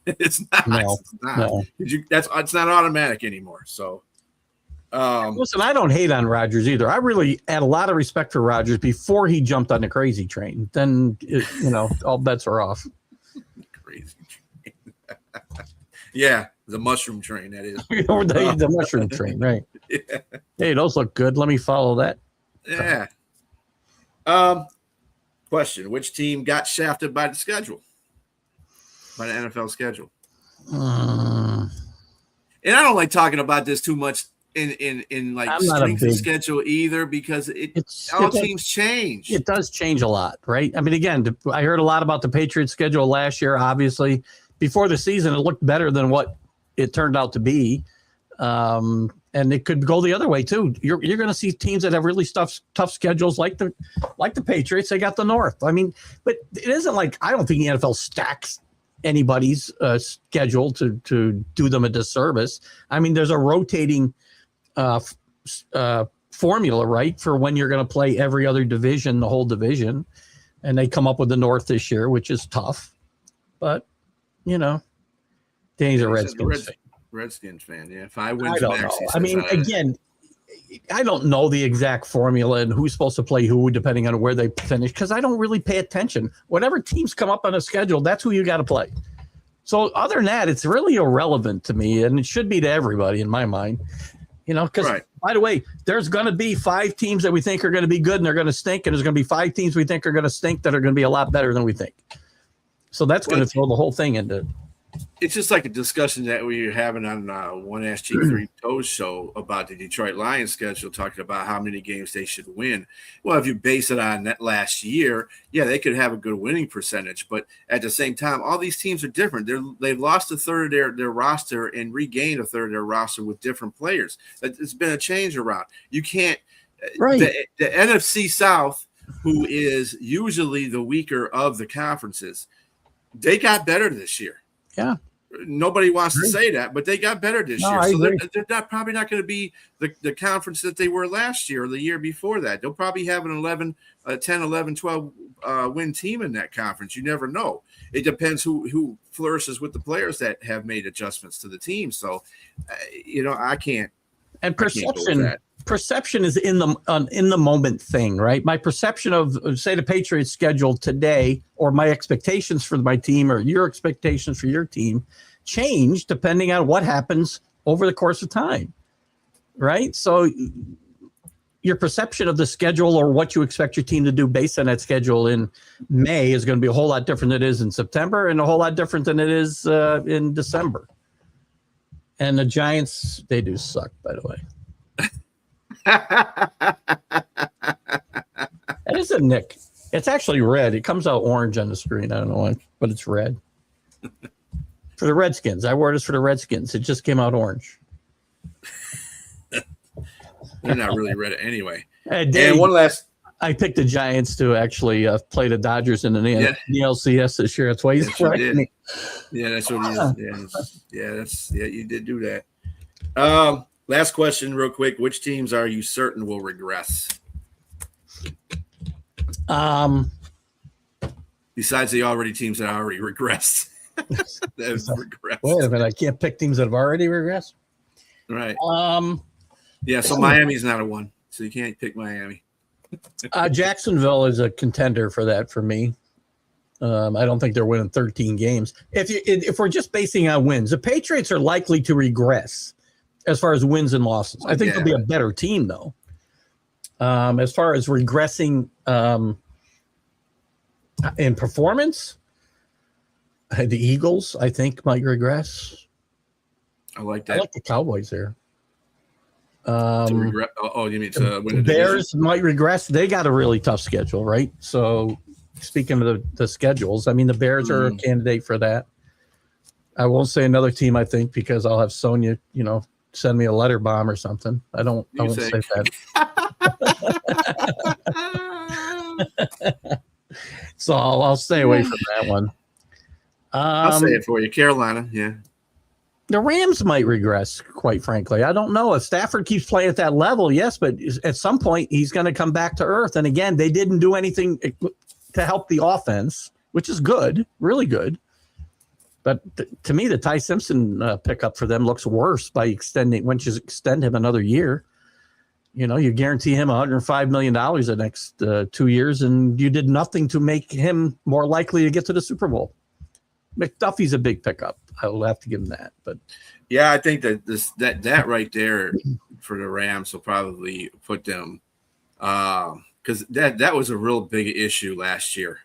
S1: it's not.
S2: No.
S1: It's not. No. It's not automatic anymore. So,
S2: listen, I don't hate on Rodgers either. I really had a lot of respect for Rodgers before he jumped on the crazy train. Then, all bets are off.
S1: Crazy train. Yeah, the mushroom train. That is
S2: the mushroom train, right? Yeah. Hey, those look good. Let me follow that.
S1: Yeah. Question: which team got shafted by the schedule? By the NFL schedule. And I don't like talking about this too much in like strength of schedule either, because teams change. It
S2: does change a lot, right? I mean, again, I heard a lot about the Patriots schedule last year. Obviously, before the season, it looked better than what it turned out to be. And it could go the other way too. You're going to see teams that have really tough schedules, like the Patriots. They got the North. I mean, but it isn't like, I don't think the NFL stacks anybody's schedule to do them a disservice. I mean, there's a rotating formula, right, for when you're going to play every other division, the whole division, and they come up with the North this year, which is tough. But Danny's a
S1: Redskins fan. Yeah, 5 wins.
S2: I don't know. I mean, again, I don't know the exact formula and who's supposed to play who, depending on where they finish, because I don't really pay attention. Whatever teams come up on a schedule, that's who you got to play. So other than that, it's really irrelevant to me, and it should be to everybody in my mind. Because
S1: Right.
S2: by the way, there's going to be 5 teams that we think are going to be good and they're going to stink, and there's going to be 5 teams we think are going to stink that are going to be a lot better than we think. So that's going to throw the whole thing into.
S1: It's just like a discussion that we were having on One Ass Cheek Three Toes show about the Detroit Lions schedule, talking about how many games they should win. Well, if you base it on that last year, yeah, they could have a good winning percentage, but at the same time, all these teams are different. They've lost a third of their roster and regained a third of their roster with different players. It's been a change around. You can't.
S2: Right.
S1: The NFC South, who is usually the weaker of the conferences, they got better this year.
S2: Yeah.
S1: Nobody wants to say that, but they got better this year.
S2: I
S1: So
S2: agree.
S1: they're probably not going to be the conference that they were last year or the year before that. They'll probably have an 10, 11, 12 win team in that conference. You never know. It depends who flourishes with the players that have made adjustments to the team. So, I can't.
S2: And
S1: perception
S2: is in the moment thing, right? My perception of, say, the Patriots schedule today, or my expectations for my team, or your expectations for your team, change depending on what happens over the course of time, right? So your perception of the schedule or what you expect your team to do based on that schedule in May is going to be a whole lot different than it is in September, and a whole lot different than it is in December. And the Giants, they do suck, by the way. That isn't Nick. It's actually red. It comes out orange on the screen. I don't know why, but it's red. For the Redskins. I wore this for the Redskins. It just came out orange.
S1: They're not really red anyway.
S2: Dave,
S1: and one last.
S2: I picked the Giants to actually play the Dodgers in the NLCS this year. That's why he's correcting me.
S1: Yeah, that's what he is. Yeah, you did do that. Last question, real quick. Which teams are you certain will regress? Besides the already teams that already regressed. Regressed.
S2: Wait a minute. I can't pick teams that have already regressed.
S1: Right. Yeah, so Miami's not a one. So you can't pick Miami.
S2: Jacksonville is a contender for that for me. I don't think they're winning 13 games. If we're just basing on wins, the Patriots are likely to regress as far as wins and losses. I think they'll be a better team, though. As far as regressing in performance, the Eagles, I think, might regress.
S1: I like that.
S2: I like the Cowboys there.
S1: You mean to win the
S2: Bears
S1: division?
S2: might regress. They got a really tough schedule, right? So, speaking of the schedules, I mean, the Bears are a candidate for that. I won't say another team, I think, because I'll have Sonia, send me a letter bomb or something. I won't say that. So I'll stay away from that one.
S1: I'll say it for you. Carolina, yeah.
S2: The Rams might regress, quite frankly. I don't know. If Stafford keeps playing at that level, yes, but at some point he's going to come back to earth. And again, they didn't do anything to help the offense, which is good, really good. But to me, the Ty Simpson pickup for them looks worse by once you extend him another year. You guarantee him $105 million the next 2 years, and you did nothing to make him more likely to get to the Super Bowl. McDuffie's a big pickup. I will have to give him that. But
S1: yeah, I think that that right there for the Rams will probably put them because that was a real big issue last year.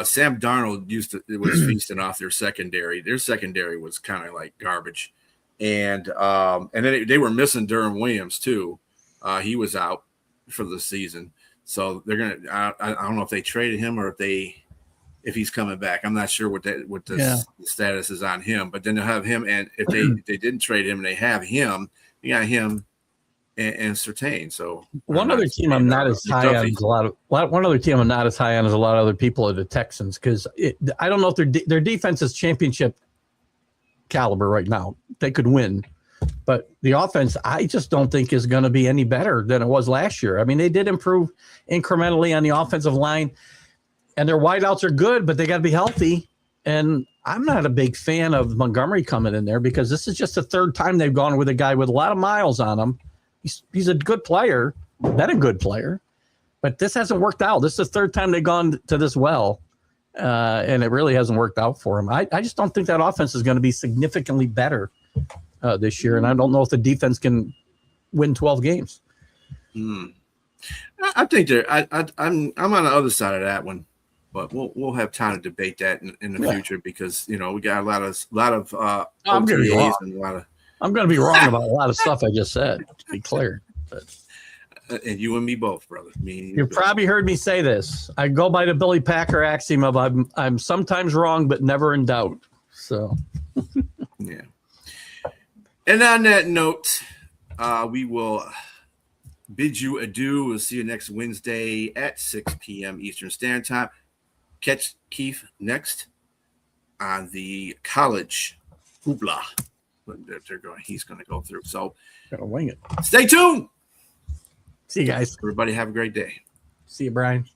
S1: Sam Darnold was feasting off their secondary. Their secondary was kind of like garbage, and then they were missing Durham Williams too. He was out for the season, so they're gonna. I don't know if they traded him or if he's coming back. I'm not sure what the status is on him. But then they'll have him, and if they didn't trade him, and they have him. You got him and Surtain. So
S2: one other team I'm not as high on is one other team I'm not as high on as a lot of other people are the Texans, because I don't know if their defense is championship caliber right now. They could win, but the offense I just don't think is going to be any better than it was last year. I mean, they did improve incrementally on the offensive line, and their wideouts are good, but they got to be healthy. And I'm not a big fan of Montgomery coming in there, because this is just the third time they've gone with a guy with a lot of miles on him. He's a good player, been a good player, but this hasn't worked out. This is the third time they've gone to this well, and it really hasn't worked out for him. I just don't think that offense is going to be significantly better this year, and I don't know if the defense can win 12 games.
S1: I think I'm on the other side of that one, but we'll have time to debate that in the future because we got a lot of
S2: I'm going to be
S1: OTAs
S2: wrong.
S1: and a lot of.
S2: I'm going to be wrong about a lot of stuff I just said. To be clear, but.
S1: And you and me both, brother.
S2: You probably heard me say this. I go by the Billy Packer axiom of I'm sometimes wrong, but never in doubt. So,
S1: yeah. And on that note, we will bid you adieu. We'll see you next Wednesday at 6 p.m. Eastern Standard Time. Catch Keith next on the college hoopla. He's going to go through. So,
S2: gotta wing it.
S1: Stay tuned.
S2: See you guys.
S1: Everybody have a great day.
S2: See you, Brian.